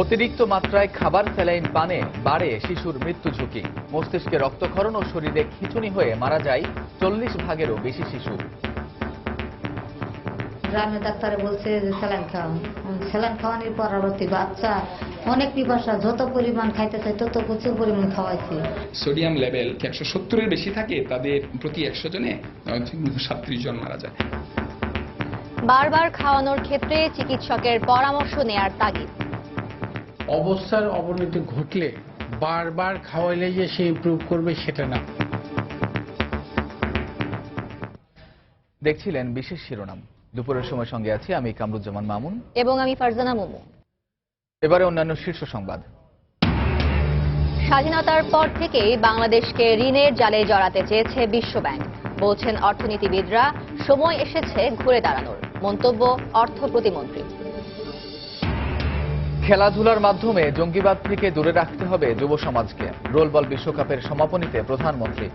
অতিরিক্ত মাত্রায় খাবার স্যালাইন পানে বাড়ে শিশুর মৃত্যু ঝুঁকি। মস্তিষ্কে রক্তক্ষরণ ও শরীরে খিঁচুনি হয়ে মারা যায় 40 ভাগেরও বেশি শিশু। গ্রামের ডাক্তারে বলছে যে স্যালাইন খাওয়ান, স্যালাইন খাওয়ানোর পরবর্তী বাচ্চা অনেক পিপাসা, যত পরিমাণ খাইতে চাই তত প্রচুর পরিমাণ খাওয়াইছে। সোডিয়াম লেভেল 170-এর বেশি থাকে, তাদের প্রতি 100 জনে 37 জন মারা যায়। বারবার খাওয়ানোর ক্ষেত্রে চিকিৎসকের পরামর্শ নেয়ার তাগিদ। অবস্থার অবনতি ঘটলে বারবার খাওয়াইলে যে সে ইমপ্রুভ করবে সেটা না। দেখছিলেন বিশেষ শিরোনাম। দুপুরের সময় সঙ্গে আছি আমি কামরুজ্জামান মামুন এবং আমি ফারজানা মোমো। এবারে অন্যান্য শীর্ষ সংবাদ। স্বাধীনতার পর থেকেই বাংলাদেশকে ঋণের জালে জড়াতে চেয়েছে বিশ্বব্যাংক। বলছেন অর্থনীতিবিদরা, সময় এসেছে ঘুরে দাঁড়ানোর। মন্তব্য অর্থ প্রতিমন্ত্রী। খেলাধুলার মাধ্যমে জঙ্গিবাদ থেকে দূরে রাখতে হবে যুব সমাজকে। রোলবল বিশ্বকাপের সমাপনীতে প্রধানমন্ত্রী।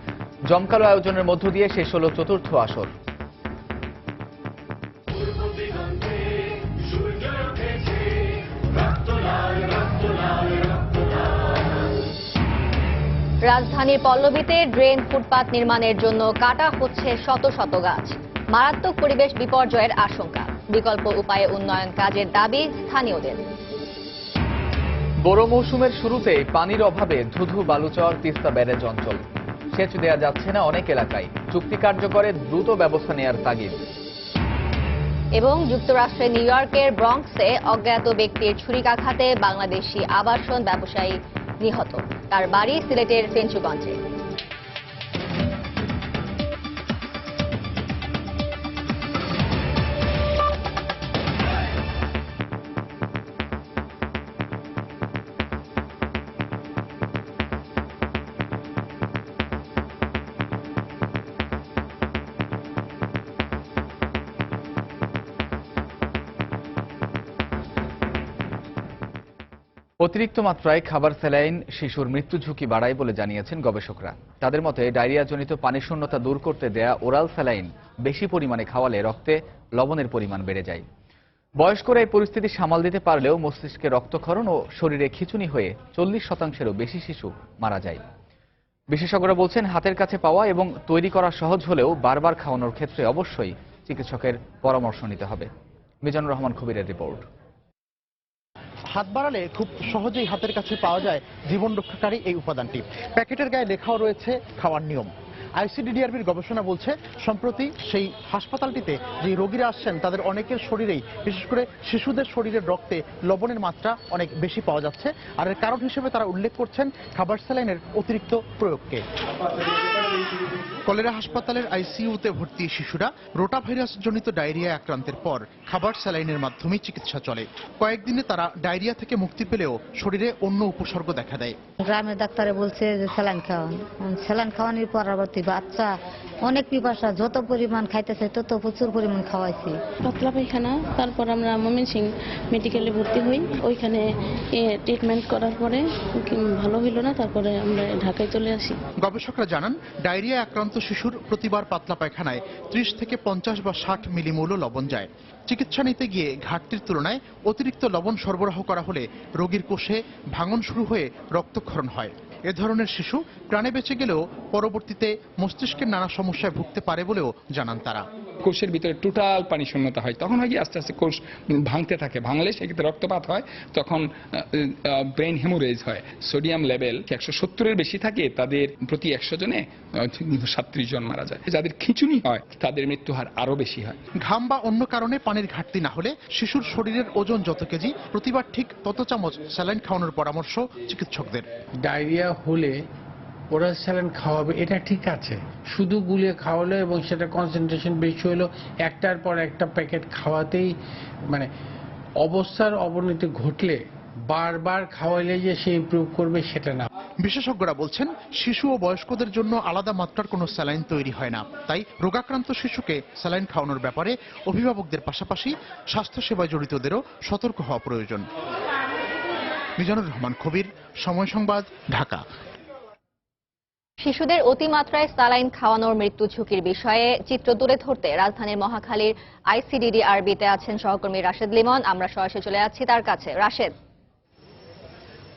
জমকালো আয়োজনের মধ্য দিয়ে শেষ হল চতুর্থ আসর। রাজধানীর পল্লবীতে ড্রেন ফুটপাত নির্মাণের জন্য কাটা হচ্ছে শত শত গাছ। মারাত্মক পরিবেশ বিপর্যয়ের আশঙ্কা। বিকল্প উপায়ে উন্নয়ন কাজের দাবি স্থানীয়দের। বড় মৌসুমের শুরুতেই পানির অভাবে ধুধু বালুচর তিস্তা ব্যারেজ অঞ্চল। সেচ দেওয়া যাচ্ছে না অনেক এলাকায়। চুক্তি কার্যকরে দ্রুত ব্যবস্থা নেয়ার তাগিদ। এবং যুক্তরাষ্ট্রের নিউ ইয়র্কের ব্রঙ্কসে অজ্ঞাত ব্যক্তির ছুরিকাঘাতে বাংলাদেশি আবাসন ব্যবসায়ী নিহত। তার বাড়ি সিলেটের ফেঞ্চুগঞ্জে। অতিরিক্ত মাত্রায় খাবার স্যালাইন শিশুর মৃত্যু ঝুঁকি বাড়ায় বলে জানিয়েছেন গবেষকরা। তাদের মতে ডায়রিয়াজনিত পানিশূন্যতা দূর করতে দেয়া ওরাল স্যালাইন বেশি পরিমাণে খাওয়ালে রক্তে লবণের পরিমাণ বেড়ে যায়। বয়স্করা এই পরিস্থিতি সামাল দিতে পারলেও মস্তিষ্কে রক্তক্ষরণ ও শরীরে খিঁচুনি হয়ে 40%-এরও বেশি শিশু মারা যায়। বিশেষজ্ঞরা বলছেন, হাতের কাছে পাওয়া এবং তৈরি করা সহজ হলেও বারবার খাওয়ানোর ক্ষেত্রে অবশ্যই চিকিৎসকের পরামর্শ নিতে হবে। মিজানুর রহমান কবিরের রিপোর্ট। হাত বাড়ালে খুব সহজেই হাতের কাছে পাওয়া যায় জীবন রক্ষাকারী এই উপাদানটি। প্যাকেটের গায়ে লেখাও রয়েছে খাওয়ার নিয়ম। আইসিডিডিআরবির গবেষণা বলছে, সম্প্রতি সেই হাসপাতালটিতে যে রোগীরা আসছেন তাদের অনেকের শরীরেই, বিশেষ করে শিশুদের শরীরের রক্তে লবণের মাত্রা অনেক বেশি পাওয়া যাচ্ছে। আর এর কারণ হিসেবে তারা উল্লেখ করছেন খাবার স্যালাইনের অতিরিক্ত প্রয়োগকে। কলেরা হাসপাতালের আইসিইউতে ভর্তি শিশুরা রোটা ভাইরাস জনিত ডায়রিয়া আক্রান্তের পর খাবার স্যালাইনের মাধ্যমে চিকিৎসা চলে। কয়েকদিনে তারা ডায়রিয়া থেকে মুক্তি পেলেও শরীরে অন্য উপসর্গ দেখা দেয়। গ্রামের ডাক্তারে বলছে যে স্যালাইন খাওয়ান, স্যালাইন খাওয়ানোর পরবর্তী বাচ্চা অনেক পিপাসা, যত পরিমাণ খাইতে চাই তত প্রচুর পরিমাণ খাওয়াইছি। পাতলা পায়খানা, তারপর আমরা ময়মনসিংহ মেডিকেলে ভর্তি হই। ওইখানে ট্রিটমেন্ট করার পরে ভালো হইল না, তারপরে আমরা ঢাকায় চলে আসি। গবেষকরা জানান, ডায়রিয়া আক্রান্ত শিশুর প্রতিবার পাতলা পায়খানায় 30 থেকে 50 বা 60 মিলিমোল লবণ যায়। চিকিৎসা নিতে গিয়ে ঘাটতির তুলনায় অতিরিক্ত লবণ সরবরাহ করা হলে রোগীর কোষে ভাঙন শুরু হয়ে রক্তক্ষরণ হয়। এ ধরনের শিশু প্রাণে বেঁচে গেলেও পরবর্তীতে মস্তিষ্কের নানা সমস্যায় ভুগতে পারে বলেও জানান তারা। কোষের ভিতরে টোটাল পানি শূন্যতা হয়, তখন হয় কি আস্তে আস্তে কোষ ভাঙতে থাকে। ভাঙলে সেক্ষেত্রে রক্তপাত হয়, তখন ব্রেন হেমোরেজ হয়। সোডিয়াম লেভেল 170-এর বেশি থাকে, তাদের প্রতি 100 জনে 37 জন মারা যায়। যাদের খিঁচুনি হয় তাদের মৃত্যু হার আরো বেশি হয়। ঘাম বা অন্য কারণে পানির ঘাটতি না হলে শিশুর শরীরের ওজন যত কেজি, প্রতিবার ঠিক তত চামচ স্যালাইন খাওয়ানোর পরামর্শ চিকিৎসকদের। ডায়রিয়া হলে ওরাল স্যালাইন খাওয়াবে, এটা ঠিক আছে। শুধু গুলিয়ে খাওয়ালো এবং সেটা কনসেন্ট্রেশন বেশি হলো, একটার পর একটা প্যাকেট খাওয়াতেই মানে অবস্থার অবনতি ঘটলে বারবার খাওয়াইলে যে সে ইমপ্রুভ করবে সেটা না। বিশেষজ্ঞরা বলছেন, শিশু ও বয়স্কদের জন্য আলাদা মাত্রার কোনো স্যালাইন তৈরি হয় না। তাই রোগাক্রান্ত শিশুকে স্যালাইন খাওয়ানোর ব্যাপারে অভিভাবকদের পাশাপাশি স্বাস্থ্যসেবায় জড়িতদেরও সতর্ক হওয়া প্রয়োজন। মিজানুর রহমান কবির, সময় সংবাদ, ঢাকা। শিশুদের অতিমাত্রায় স্যালাইন খাওয়ানোর মৃত্যু ঝুঁকির বিষয়ে চিত্র তুলে ধরতে রাজধানীর মহাখালীর আইসিডিডিআরবিতে আছেন সহকর্মী রাশেদ লিমন। আমরা সরাসরি চলে যাচ্ছি তার কাছে। রাশেদ।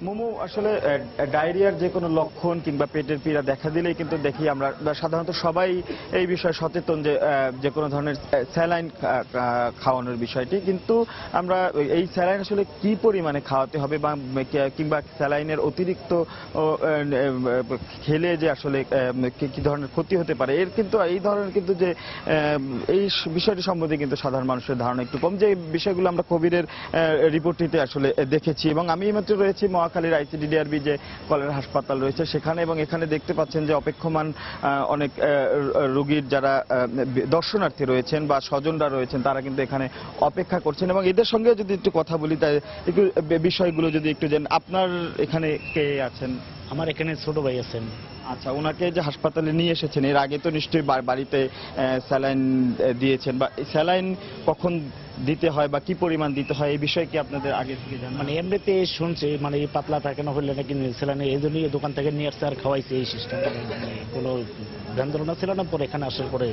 মোমো আসলে ডায়রিয়ার যে কোনো লক্ষণ কিংবা পেটের পীড়া দেখা দিলেই কিন্তু দেখি আমরা সাধারণত সবাই এই বিষয়ে সচেতন যে কোনো ধরনের স্যালাইন খাওয়ানোর বিষয়টি, কিন্তু আমরা এই স্যালাইন আসলে কি পরিমাণে খাওয়াতে হবে বা কিংবা স্যালাইনের অতিরিক্ত খেলে যে আসলে কি ধরনের ক্ষতি হতে পারে এর কিন্তু এই ধরনের কিন্তু যে এই বিষয়টি সম্বন্ধে কিন্তু সাধারণ মানুষের ধারণা একটু কম, যে বিষয়গুলো আমরা কোভিডের রিপোর্টটিতে আসলে দেখেছি। এবং আমি মাত্র রয়েছি মহাখালীর আইসিডিডিআরবি যে কলেরা হাসপাতাল রয়েছে সেখানে, এবং এখানে দেখতে পাচ্ছেন যে অপেক্ষমান অনেক রোগীর যারা দর্শনার্থী রয়েছেন বা স্বজনরা রয়েছেন তারা কিন্তু এখানে অপেক্ষা করছেন, এবং এদের সঙ্গে যদি একটু কথা বলি তাই একটু বিষয়গুলো যদি একটু জানেন। আপনার এখানে কে আছেন? আমার এখানে ছোট ভাই আছেন। আচ্ছা, ওনাকে যে হাসপাতালে নিয়ে এসেছেন এর আগে তো নিশ্চয়ই বাড়িতে স্যালাইন দিয়েছেন, বা স্যালাইন কখন দিতে হয় বা কি পরিমাণ দিতে হয় এই বিষয়ে কি আপনাদের আগে থেকে জানেন? মানে এমনিতে শুনছি, মানে পাতলা থাকে না হলে নাকি স্যালাইন এই জন্যই দোকান থেকে নিয়ে আসছে আর খাওয়াইছে, এই সিস্টেম। কোনো ধ্যান ধারণা ছিল না, পরে এখানে আসার পরে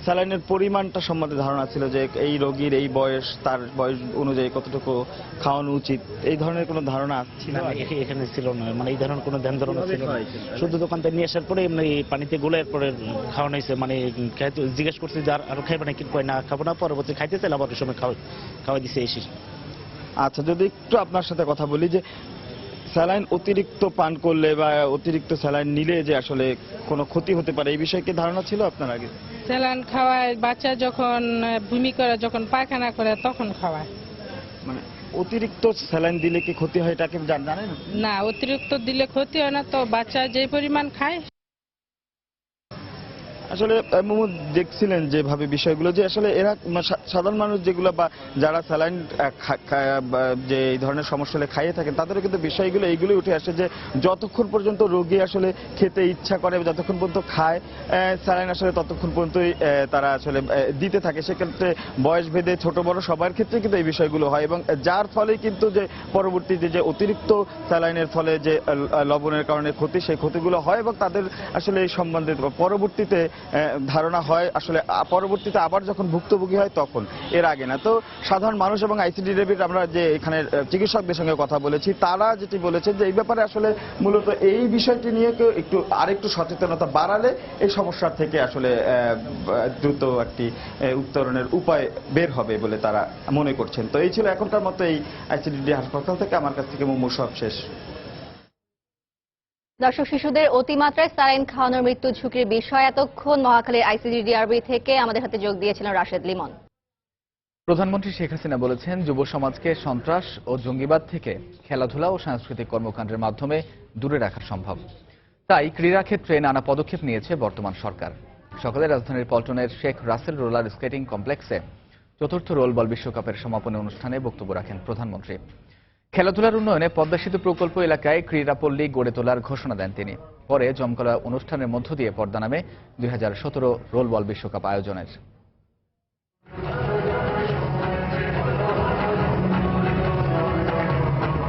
স্যালাইনের পরিমাণটা সম্বন্ধে ধারণা ছিল যে এই রোগীর এই বয়স, তার বয়স অনুযায়ী কতটুকু খাওয়ানো উচিত, এই ধরনের কোনো ধারণা ছিল এখানে ছিল না, মানে এই ধরনের কোনো ধ্যান ধারণা ছিল না। শুধু দোকান থেকে নিয়ে আসার পরে এমনি পানিতে গোলার পরে খাওয়ানো হয়েছে। মানে জিজ্ঞেস করছি যে আরো খাইবে না, কি কয় না খাবো না, পরবর্তী খাইতে চাইলে আবার ওই সময় খাওয়াই দিছে এসে। আচ্ছা, যদি একটু আপনার সাথে কথা বলি যে স্যালাইন অতিরিক্ত পান করলে বা অতিরিক্ত স্যালাইন নিলে যে আসলে কোনো ক্ষতি হতে পারে এই বিষয়ে কি ধারণা ছিল আপনার আগে? স্যালাইন খাওয়ায় বাচ্চা যখন বমি করে, যখন পায়খানা করে তখন খাওয়ায়। মানে অতিরিক্ত স্যালাইন দিলে কি ক্ষতি হয় এটাকে জানেন? না, অতিরিক্ত দিলে ক্ষতি হয় না, তো বাচ্চা যে পরিমাণ খায়। আসলে মোমো দেখছিলেন যেভাবে বিষয়গুলো যে আসলে এরা সাধারণ মানুষ যেগুলো বা যারা স্যালাইন যে এই ধরনের সমস্যা হলে খাইয়ে থাকেন তাদেরও কিন্তু বিষয়গুলো এইগুলোই উঠে আসে যে যতক্ষণ পর্যন্ত রোগী আসলে খেতে ইচ্ছা করে, যতক্ষণ পর্যন্ত খায় স্যালাইন আসলে ততক্ষণ পর্যন্তই তারা আসলে দিতে থাকে। সেক্ষেত্রে বয়স ভেদে ছোট বড় সবার ক্ষেত্রে কিন্তু এই বিষয়গুলো হয়, এবং যার ফলে কিন্তু যে পরবর্তীতে যে অতিরিক্ত স্যালাইনের ফলে যে লবণের কারণে ক্ষতি, সেই ক্ষতিগুলো হয় এবং তাদের আসলে এই সম্বন্ধে পরবর্তীতে ধারণা হয় আসলে পরবর্তীতে আবার যখন ভুক্তভোগী হয় তখন, এর আগে না। তো সাধারণ মানুষ এবং আইসিডিডিআরবির আমরা যে এখানে চিকিৎসকদের সঙ্গে কথা বলেছি তারা যেটি বলেছেন যে এই ব্যাপারে আসলে মূলত এই বিষয়টি নিয়ে একটু আরেকটু সচেতনতা বাড়ালে এই সমস্যা থেকে আসলে দ্রুত একটি উত্তরণের উপায় বের হবে বলে তারা মনে করছেন। তো এই ছিল এখনকার মতো এই আইসিডিডি হাসপাতাল থেকে আমার কাছ থেকে মোমো সব শেষ। দর্শক, শিশুদের অতিমাত্রায় স্যালাইন খাওয়ানোর মৃত্যু ঝুঁকির বিষয়ে এতক্ষণ মহাখালীর আইসিডিডিআরবি থেকে আমাদের সাথে যোগ দিয়েছিলেন রাশেদ লিমন। প্রধানমন্ত্রী শেখ হাসিনা বলেছেন যুব সমাজকে সন্ত্রাস ও জঙ্গিবাদ থেকে খেলাধুলা ও সাংস্কৃতিক কর্মকাণ্ডের মাধ্যমে দূরে রাখা সম্ভব। তাই ক্রীড়া ক্ষেত্রে নানা পদক্ষেপ নিয়েছে বর্তমান সরকার। সকালে রাজধানীর পল্টনের শেখ রাসেল রোলার স্কেটিং কমপ্লেক্সে চতুর্থ রোলবল বিশ্বকাপের সমাপনী অনুষ্ঠানে বক্তব্য রাখেন প্রধানমন্ত্রী। খেলাধুলার উন্নয়নে পদ্মা সেতু প্রকল্প এলাকায় ক্রীড়াপল্লী গড়ে তোলার ঘোষণা দেন তিনি। পরে জমকালো অনুষ্ঠানের মধ্য দিয়ে পর্দা নামে 2017 রোলবল বিশ্বকাপ আয়োজনের।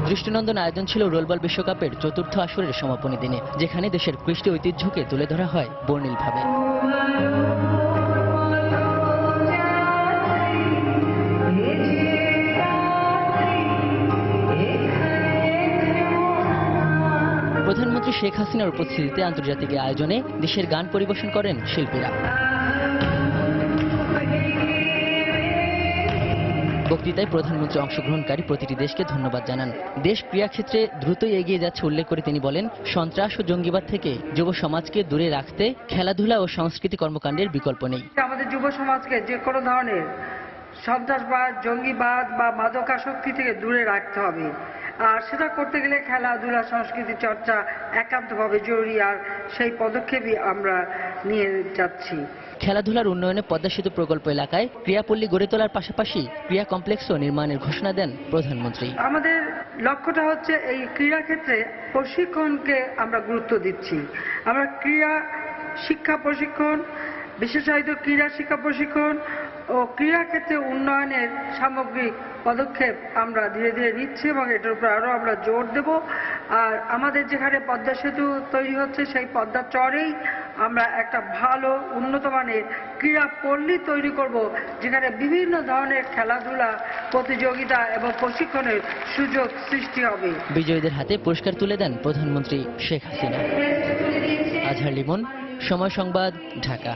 দৃষ্টিনন্দন আয়োজন ছিল রোলবল বিশ্বকাপের চতুর্থ আসরের সমাপনী দিনে, যেখানে দেশের কৃষ্টি ঐতিহ্যকে তুলে ধরা হয় বর্ণিলভাবে। প্রধানমন্ত্রী শেখ হাসিনার উপস্থিতিতে আন্তর্জাতিক আয়োজনে দেশের গান পরিবেশন করেন শিল্পীরা। বক্তৃতায় প্রধানমন্ত্রী অংশগ্রহণকারী প্রতিটি দেশকে ধন্যবাদ জানান। দেশ ক্রীড়াক্ষেত্রে দ্রুতই এগিয়ে যাচ্ছে উল্লেখ করে তিনি বলেন, সন্ত্রাস ও জঙ্গিবাদ থেকে যুব সমাজকে দূরে রাখতে খেলাধুলা ও সংস্কৃতি কর্মকাণ্ডের বিকল্প নেই। আমাদের যুব সমাজকে যে কোনো ধরনের সন্ত্রাসবাদ, জঙ্গিবাদ বা মাদকাসক্তি থেকে দূরে রাখতে হবে। আর সেটা করতে গেলে খেলাধুলা, সংস্কৃতি চর্চা একান্তভাবে জরুরি, আর সেই পদক্ষেপই আমরা নিয়ে যাচ্ছি। খেলাধুলার উন্নয়নে পদ্মা সেতু প্রকল্প এলাকায় ক্রীড়াপল্লী গড়ে তোলার পাশাপাশি ক্রীড়া কমপ্লেক্সও নির্মাণের ঘোষণা দেন প্রধানমন্ত্রী। আমাদের লক্ষ্যটা হচ্ছে এই ক্রীড়া ক্ষেত্রে প্রশিক্ষণকে আমরা গুরুত্ব দিচ্ছি। আমরা ক্রীড়া শিক্ষা প্রশিক্ষণ, বিশেষায়িত ক্রীড়া শিক্ষা প্রশিক্ষণ ও ক্রীড়া ক্ষেত্রে উন্নয়নের সামগ্রিক পদক্ষেপ আমরা ধীরে ধীরে নিচ্ছি এবং এটার উপর আরও আমরা জোর দেব। আর আমাদের যেখানে পদ্মা সেতু তৈরি হচ্ছে সেই পদ্মা চরেই আমরা একটা ভালো উন্নত মানের ক্রীড়া পল্লী তৈরি করব, যেখানে বিভিন্ন ধরনের খেলাধুলা প্রতিযোগিতা এবং প্রশিক্ষণের সুযোগ সৃষ্টি হবে। বিজয়ীদের হাতে পুরস্কার তুলে দেন প্রধানমন্ত্রী শেখ হাসিনা। আজহার লিমন, সময় সংবাদ, ঢাকা।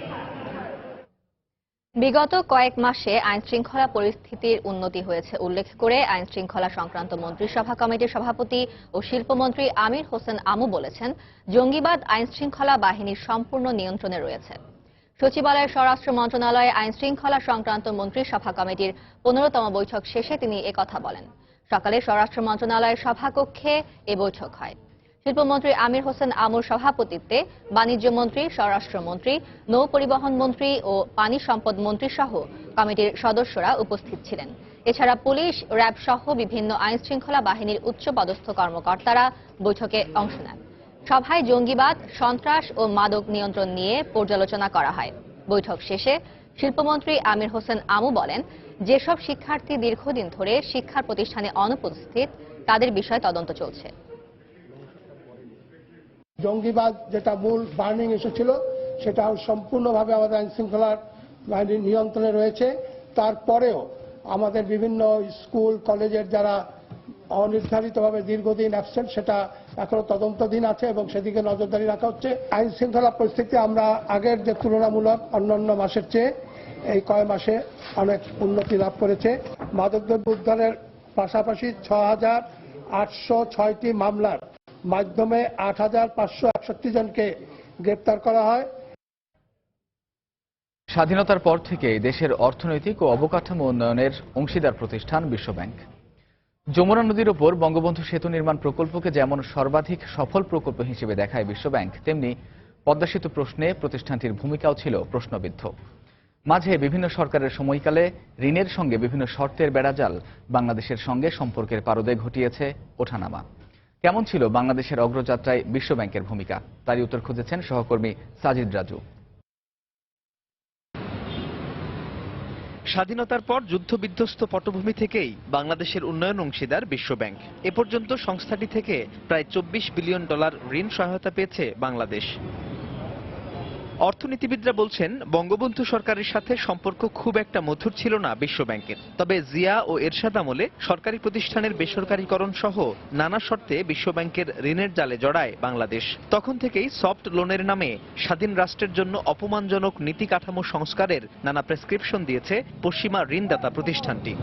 বিগত কয়েক মাসে আইন শৃঙ্খলা পরিস্থিতির উন্নতি হয়েছে উল্লেখ করে আইন শৃঙ্খলা সংক্রান্ত মন্ত্রিসভা কমিটির সভাপতি ও শিল্পমন্ত্রী আমির হোসেন আমু বলেছেন, জঙ্গিবাদ আইন শৃঙ্খলা বাহিনীর সম্পূর্ণ নিয়ন্ত্রণে রয়েছে। সচিবালয়ের স্বরাষ্ট্র মন্ত্রণালয়ে আইন শৃঙ্খলা সংক্রান্ত মন্ত্রিসভা কমিটির 15তম বৈঠক শেষে তিনি একথা বলেন। সকালে স্বরাষ্ট্র মন্ত্রণালয়ের সভাকক্ষে এ বৈঠক হয়। শিল্পমন্ত্রী আমির হোসেন আমুর সভাপতিত্বে বাণিজ্য মন্ত্রী, স্বরাষ্ট্রমন্ত্রী, নৌ পরিবহন মন্ত্রী ও পানি সম্পদ মন্ত্রী সহ কমিটির সদস্যরা উপস্থিত ছিলেন। এছাড়া পুলিশ, র্যাব সহ বিভিন্ন আইন শৃঙ্খলা বাহিনীর উচ্চপদস্থ কর্মকর্তারা বৈঠকে অংশ নেন। সভায় জঙ্গিবাদ, সন্ত্রাস ও মাদক নিয়ন্ত্রণ নিয়ে পর্যালোচনা করা হয়। বৈঠক শেষে শিল্পমন্ত্রী আমির হোসেন আমু বলেন, যেসব শিক্ষার্থী দীর্ঘদিন ধরে শিক্ষা প্রতিষ্ঠানে অনুপস্থিত তাদের বিষয়ে তদন্ত চলছে। জঙ্গিবাদ যেটা মূল বার্নিং ইস্যু ছিল, সেটা সম্পূর্ণভাবে আমাদের আইন শৃঙ্খলার বাহিনীর নিয়ন্ত্রণে রয়েছে। তারপরেও আমাদের বিভিন্ন স্কুল কলেজের যারা অনির্ধারিতভাবে দীর্ঘদিন অ্যাবসেন্ট, সেটা এখনো তদন্তাধীন আছে এবং সেদিকে নজরদারি রাখা হচ্ছে। আইন শৃঙ্খলা পরিস্থিতি আমরা আগের যে তুলনামূলক অন্যান্য মাসের চেয়ে এই কয়েক মাসে অনেক উন্নতি লাভ করেছে। মাদকদ্রব্য উদ্ধারের পাশাপাশি 6,806টি মামলার মাধ্যমে 8,561 জনকে গ্রেপ্তার করা হয়। স্বাধীনতার পর থেকে দেশের অর্থনৈতিক ও অবকাঠামো উন্নয়নের অংশীদার প্রতিষ্ঠান বিশ্বব্যাংক। যমুনা নদীর ওপর বঙ্গবন্ধু সেতু নির্মাণ প্রকল্পকে যেমন সর্বাধিক সফল প্রকল্প হিসেবে দেখায় বিশ্বব্যাংক, তেমনি পদ্মা সেতু প্রশ্নে প্রতিষ্ঠানটির ভূমিকাও ছিল প্রশ্নবিদ্ধ। মাঝে বিভিন্ন সরকারের সময়কালে ঋণের সঙ্গে বিভিন্ন শর্তের বেড়াজাল বাংলাদেশের সঙ্গে সম্পর্কের পারদে ঘটিয়েছে ওঠানামা। কেমন ছিল বাংলাদেশের অগ্রযাত্রায় বিশ্বব্যাংকের ভূমিকা, তারই উত্তর খুঁজেছেন সহকর্মী সাজিদ রাজু। স্বাধীনতার পর যুদ্ধবিধ্বস্ত পটভূমি থেকেই বাংলাদেশের উন্নয়ন অংশীদার বিশ্বব্যাংক। এ পর্যন্ত সংস্থাটি থেকে প্রায় $24 বিলিয়ন ঋণ সহায়তা পেয়েছে বাংলাদেশ। অর্থনীতিবিদরা বলছেন, বঙ্গবন্ধু সরকারের সাথে সম্পর্ক খুব একটা মধুর ছিল না বিশ্বব্যাংকের। তবে জিয়া ও এরশাদ আমলে সরকারি প্রতিষ্ঠানের বেসরকারীকরণ সহ নানা শর্তে বিশ্বব্যাংকের ঋণের জালে জড়ায় বাংলাদেশ। তখন থেকেই সফট লোনের নামে স্বাধীন রাষ্ট্রের জন্য অপমানজনক নীতি কাঠামো সংস্কারের নানা প্রেসক্রিপশন দিয়েছে পশ্চিমা ঋণদাতা প্রতিষ্ঠানটি।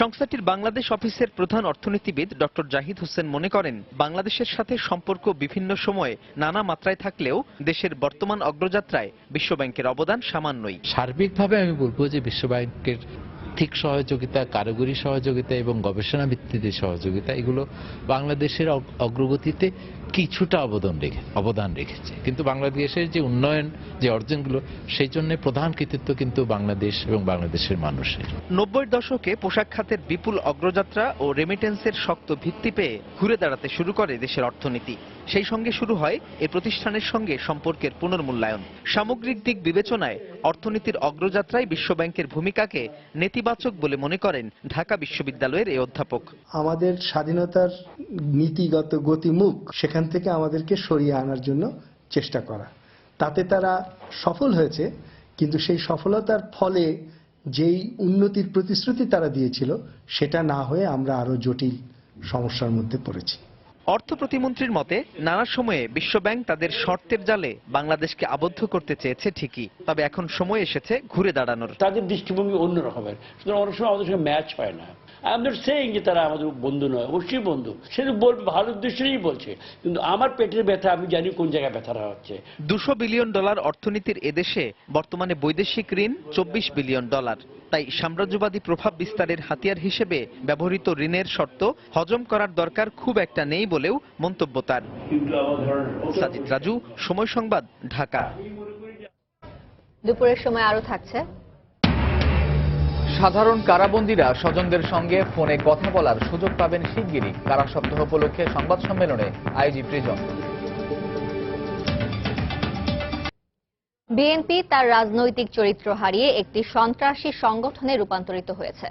সংস্থাটির বাংলাদেশ অফিসের প্রধান অর্থনীতিবিদ ডক্টর জাহিদ হোসেন মনে করেন, বাংলাদেশের সাথে সম্পর্ক বিভিন্ন সময়ে নানা মাত্রায় থাকলেও দেশের বর্তমান অগ্রযাত্রায় বিশ্বব্যাংকের অবদান সামান্যই। সার্বিকভাবে আমি বলবো যে বিশ্বব্যাংকের আর্থিক সহযোগিতা, কারিগরি সহযোগিতা এবং গবেষণা ভিত্তিতে সহযোগিতা, এগুলো বাংলাদেশের অগ্রগতিতে কিছুটা অবদান রেখেছে। কিন্তু বাংলাদেশের যে উন্নয়ন, যে অর্জনগুলো, সেই জন্য প্রধান কৃতিত্ব কিন্তু বাংলাদেশ এবং বাংলাদেশের মানুষের। 90-এর দশকে পোশাক খাতের বিপুল অগ্রযাত্রা ও রেমিটেন্সের শক্ত ভিত্তি পেয়ে ঘুরে দাঁড়াতে শুরু করে দেশের অর্থনীতি। সেই সঙ্গে শুরু হয় এই প্রতিষ্ঠানের সঙ্গে সম্পর্কের পুনর্মূল্যায়ন। সামগ্রিক দিক বিবেচনায় অর্থনীতির অগ্রযাত্রায় বিশ্বব্যাংকের ভূমিকাকে নেতিবাচক বলে মনে করেন ঢাকা বিশ্ববিদ্যালয়ের এই অধ্যাপক। আমাদের স্বাধীনতার নীতিগত গতিমুখ সেখান থেকে আমাদেরকে সরিয়ে আনার জন্য চেষ্টা করা, তাতে তারা সফল হয়েছে। কিন্তু সেই সফলতার ফলে যেই উন্নতির প্রতিশ্রুতি তারা দিয়েছিল, সেটা না হয়ে আমরা আরো জটিল সমস্যার মধ্যে পড়েছি। অর্থ প্রতিমন্ত্রীর মতে, নানা সময়ে বিশ্বব্যাংক তাদের শর্তের জালে বাংলাদেশকে আবদ্ধ করতে চেয়েছে ঠিকই, তবে এখন সময় এসেছে ঘুরে দাঁড়ানোর। তাদের দৃষ্টিভঙ্গি অন্য রকমের, সুতরাং অনেক সময় আমাদের সঙ্গে ম্যাচ হয় না। আই এম নট সেইং যে তারা আমাদের বন্ধু নয়, অবশ্যই বন্ধু, সে বলবে ভালো উদ্দেশ্যেই বলছে, কিন্তু আমার পেটের ব্যথা আমি জানি কোন জায়গায় ব্যথাটা হচ্ছে। $200 বিলিয়ন অর্থনীতির এদেশে বর্তমনে বৈদেশিক ঋণ $24 বিলিয়ন। তাই সাম্রাজ্যবাদী প্রভাব বিস্তারের হাতিয়ার হিসেবে ব্যবহৃত ঋণের শর্ত হজম করার দরকার খুব একটা নেই বলেও মন্তব্য তার। সাজিদ রাজু, সময় সংবাদ, ঢাকা। দুপুরের সময় আরো থাকছে। সাধারণ কারাবন্দীরা স্বজনদের সঙ্গে ফোনে কথা বলার সুযোগ পাবেন শিগগিরই। কারা সপ্তাহ উপলক্ষে সংবাদ সম্মেলনে আইজি প্রিজন। বিএনপি তার রাজনৈতিক চরিত্র হারিয়ে একটি সন্ত্রাসী সংগঠনে রূপান্তরিত হয়েছে।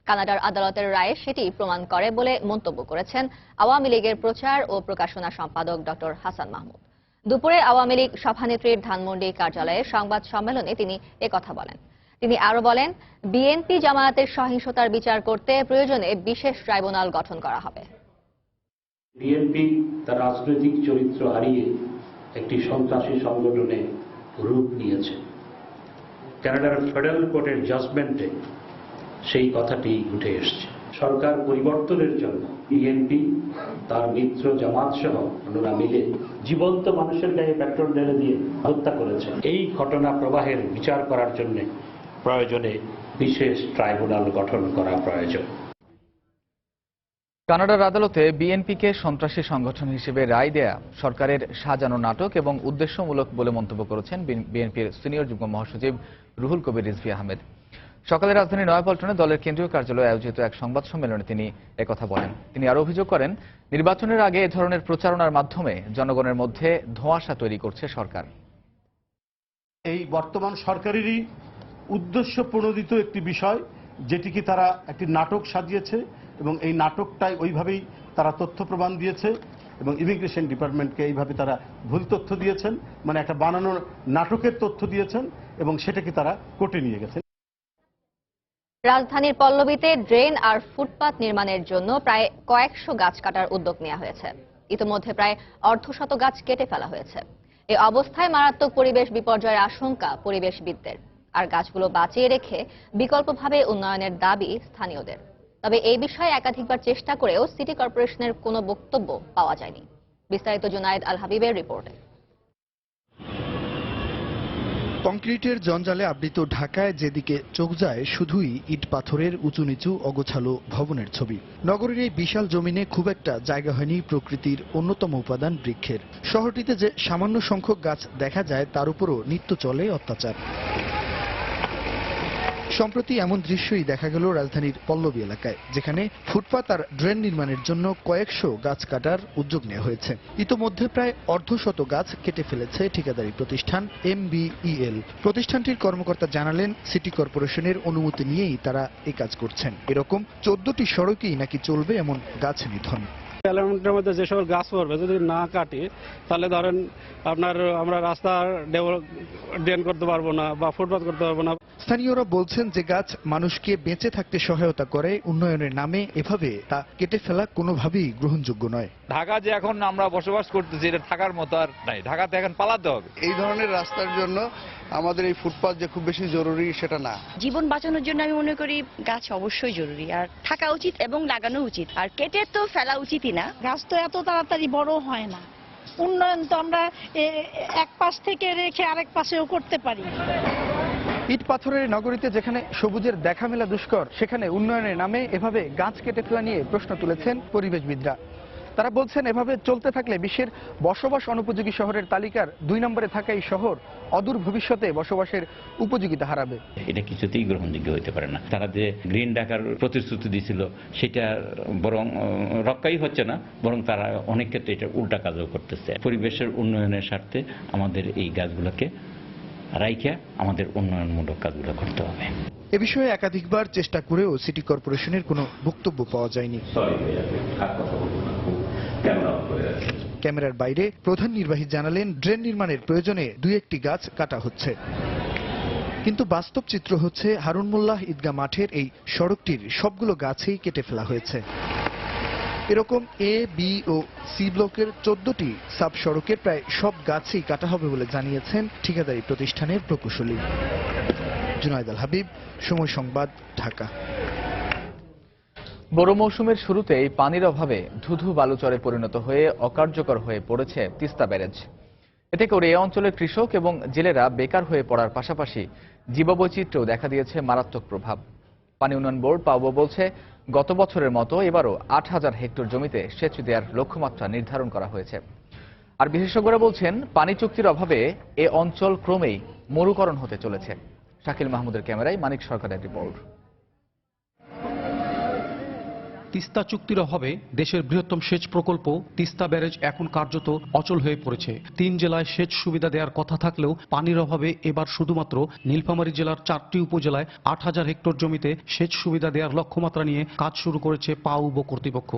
কানাডার আদালতের রায়ে সেটি প্রমাণ করে বলে মন্তব্য করেছেন আওয়ামী লীগের প্রচার ও প্রকাশনা সম্পাদক ডক্টর হাসান মাহমুদ। দুপুরে আওয়ামী লীগ সভানেত্রীর ধানমন্ডি কার্যালয়ে সংবাদ সম্মেলনে তিনি একথা বলেন। তিনি আরো বলেন, বিএনপি জামায়াতের সহিংসতার বিচার করতে প্রয়োজনে বিশেষ ট্রাইব্যুনাল গঠন করা হবে। বিএনপি তার রাজনৈতিক চরিত্র হারিয়ে একটি সন্ত্রাসী সংগঠনে রূপ নিয়েছে। কানাডার ফেডারেল কোর্টের জাজমেন্টে সেই কথাটি উঠে এসেছে। সরকার পরিবর্তনের জন্য বিএনপি তার মিত্র জামাত সহ অন্যরা মিলে জীবন্ত মানুষের গায়ে পেট্রোল ঢেলে দিয়ে হত্যা করেছে। এই ঘটনা প্রবাহের বিচার করার জন্য প্রয়োজনে বিশেষ ট্রাইব্যুনাল গঠন করা প্রয়োজন। কানাডার আদালতে বিএনপিকে সন্ত্রাসী সংগঠন হিসেবে রায় দেয়া সরকারের সাজানো নাটক এবং উদ্দেশ্যমূলক বলে মন্তব্য করেছেন বিএনপির সিনিয়র যুগ্ম মহাসচিব রুহুল কবির রিজভী আহমেদ। সকালে রাজধানী নয়াপল্টনে দলের কেন্দ্রীয় কার্যালয়ে আয়োজিত এক সংবাদ সম্মেলনে তিনি একথা বলেন। তিনি আরো অভিযোগ করেন, নির্বাচনের আগে এ ধরনের প্রচারণার মাধ্যমে জনগণের মধ্যে ধোঁয়াশা তৈরি করছে সরকার। এই বর্তমান সরকারেরই উদ্দেশ্য প্রণোদিত একটি বিষয়, যেটিকে তারা একটি নাটক সাজিয়েছে এবং এই নাটকটাই ওইভাবেই তারা তথ্য প্রমাণ দিয়েছে এবং ইমিগ্রেশন ডিপার্টমেন্টকে এইভাবে তারা ভুল তথ্য দিয়েছেন, মানে একটা বানানো নাটকের তথ্য দিয়েছেন এবং সেটাকে তারা কোর্টে নিয়ে গেছেন। রাজধানীর পল্লবীতে ড্রেন আর ফুটপাত নির্মাণের জন্য প্রায় কয়েকশো গাছ কাটার উদ্যোগ নেওয়া হয়েছে। ইতিমধ্যে প্রায় অর্ধশত গাছ কেটে ফেলা হয়েছে। এই অবস্থায় মারাত্মক পরিবেশ বিপর্যয়ের আশঙ্কা পরিবেশবিদদের, আর গাছগুলো বাঁচিয়ে রেখে বিকল্পভাবে উন্নয়নের দাবি স্থানীয়দের। তবে এই বিষয়ে একাধিকবার চেষ্টা করেও সিটি কর্পোরেশনের কোনো বক্তব্য পাওয়া যায়নি। বিস্তারিত জুনায়েদ আল হাবিবের রিপোর্টে। কংক্রিটের জঞ্জালে আবৃত ঢাকায় যেদিকে চোখ যায় শুধুই ইট পাথরের উঁচু নিচু অগোছালো ভবনের ছবি। নগরীর এই বিশাল জমিনে খুব একটা জায়গা হয়নি প্রকৃতির অন্যতম উপাদান বৃক্ষের। শহরটিতে যে সামান্য সংখ্যক গাছ দেখা যায় তার উপরও নিত্য চলে অত্যাচার। সম্প্রতি এমন দৃশ্যই দেখা গেল রাজধানীর পল্লবী এলাকায়, যেখানে ফুটপাত আর ড্রেন নির্মাণের জন্য কয়েকশো গাছ কাটার উদ্যোগ নেওয়া হয়েছে। ইতোমধ্যে প্রায় অর্ধশত গাছ কেটে ফেলেছে ঠিকাদারি প্রতিষ্ঠান MBEL। প্রতিষ্ঠানটির কর্মকর্তা জানালেন, সিটি কর্পোরেশনের অনুমতি নিয়েই তারা এই কাজ করছেন। এরকম 14টি সড়কেই নাকি চলবে এমন গাছ নিধন। এলাকার মধ্যে যে সকল গাছ পড়বে যদি না কাটে, তাহলে ধরেন আমরা রাস্তা ড্রেন করতে পারবো না বা ফুটপাত করতে পারবো না। স্থানীয়রা বলছেন, যে গাছ মানুষকে বেঁচে থাকতে সহায়তা করে উন্নয়নের নামে এভাবে তা কেটে ফেলা কোনোভাবেই গ্রহণযোগ্য নয়। ঢাকা যে এখন আমরা বসবাস করতেছি, এটা থাকার মতো আর নাই। ঢাকাতে এখন পালাতে হবে। এই ধরনের রাস্তার জন্য আমাদের এই ফুটপাত যে খুব বেশি জরুরি সেটা না। জীবন বাঁচানোর জন্য আমি মনে করি গাছ অবশ্যই জরুরি, আর থাকা উচিত এবং লাগানো উচিত, আর কেটে তো ফেলা উচিতই না। গাছ তো এত তাড়াতাড়ি বড় হয় না। উন্নয়ন তো আমরা এক পাশ থেকে রেখে আরেক পাশেও করতে পারি। ইট পাথরের নগরীতে যেখানে সবুজের দেখা মেলা দুষ্কর, সেখানে উন্নয়নের নামে এভাবে গাছ কেটে ফেলা নিয়ে প্রশ্ন তুলেছেন পরিবেশবিদরা। তারা বলছেন, এভাবে চলতে থাকলে বিশ্বের বসবাস অনুপযোগী শহরের তালিকার 2 নম্বরে থাকা এই শহর অদূর ভবিষ্যতে বসবাসের উপযোগিতা হারাবে। এটা কিছুতেই গ্রহণযোগ্য হতে পারে না। তারা যে গ্রিন ঢাকার প্রতিশ্রুতি দিয়েছিল, সেটা বরং রক্ষাই হচ্ছে না, বরং তারা অনেক ক্ষেত্রে এটা উল্টা কাজও করতেছে। পরিবেশের উন্নয়নের স্বার্থে আমাদের এই গাছগুলোকে রাইখা আমাদের উন্নয়নমূলক কাজগুলো করতে হবে। এ বিষয়ে একাধিকবার চেষ্টা করেও সিটি কর্পোরেশনের কোনো বক্তব্য পাওয়া যায়নি। ক্যামেরার বাইরে প্রধান নির্বাহী জানালেন, ড্রেন নির্মাণের প্রয়োজনে 2-1টি গাছ কাটা হচ্ছে। কিন্তু বাস্তব চিত্র হচ্ছে, হারুন মোল্লাহ ঈদগাহ মাঠের এই সড়কটির সবগুলো গাছই কেটে ফেলা হয়েছে। এরকম A, B ও C ব্লকের 14টি সাব সড়কের প্রায় সব গাছই কাটা হবে বলে জানিয়েছেন ঠিকাদারি প্রতিষ্ঠানের প্রকৌশলী। জুনায়েদ আল হাবিব, সময় সংবাদ, ঢাকা। বড় মৌসুমের শুরুতেই পানির অভাবে ধুধু বালুচরে পরিণত হয়ে অকার্যকর হয়ে পড়েছে তিস্তা ব্যারেজ। এতে করে এই অঞ্চলের কৃষক এবং জেলেরা বেকার হয়ে পড়ার পাশাপাশি জীববৈচিত্র্যেও দেখা দিয়েছে মারাত্মক প্রভাব। পানি উন্নয়ন বোর্ড পাউবো বলছে, গত বছরের মতো এবারও 8000 হেক্টর জমিতে সেচ দেওয়ার লক্ষ্যমাত্রা নির্ধারণ করা হয়েছে। আর বিশেষজ্ঞরা বলছেন, পানি চুক্তির অভাবে এ অঞ্চল ক্রমেই মরুকরণ হতে চলেছে। শাকিল মাহমুদের ক্যামেরায় মানিক সরকারের রিপোর্ট। তিস্তা চুক্তির অভাবে দেশের বৃহত্তম সেচ প্রকল্প তিস্তা ব্যারেজ এখন কার্যত অচল হয়ে পড়েছে। 3 জেলায় সেচ সুবিধা দেওয়ার কথা থাকলেও পানির অভাবে এবার শুধুমাত্র নীলফামারী জেলার 4টি উপজেলায় 8000 হেক্টর জমিতে সেচ সুবিধা দেওয়ার লক্ষ্যমাত্রা নিয়ে কাজ শুরু করেছে পাউবো কর্তৃপক্ষ।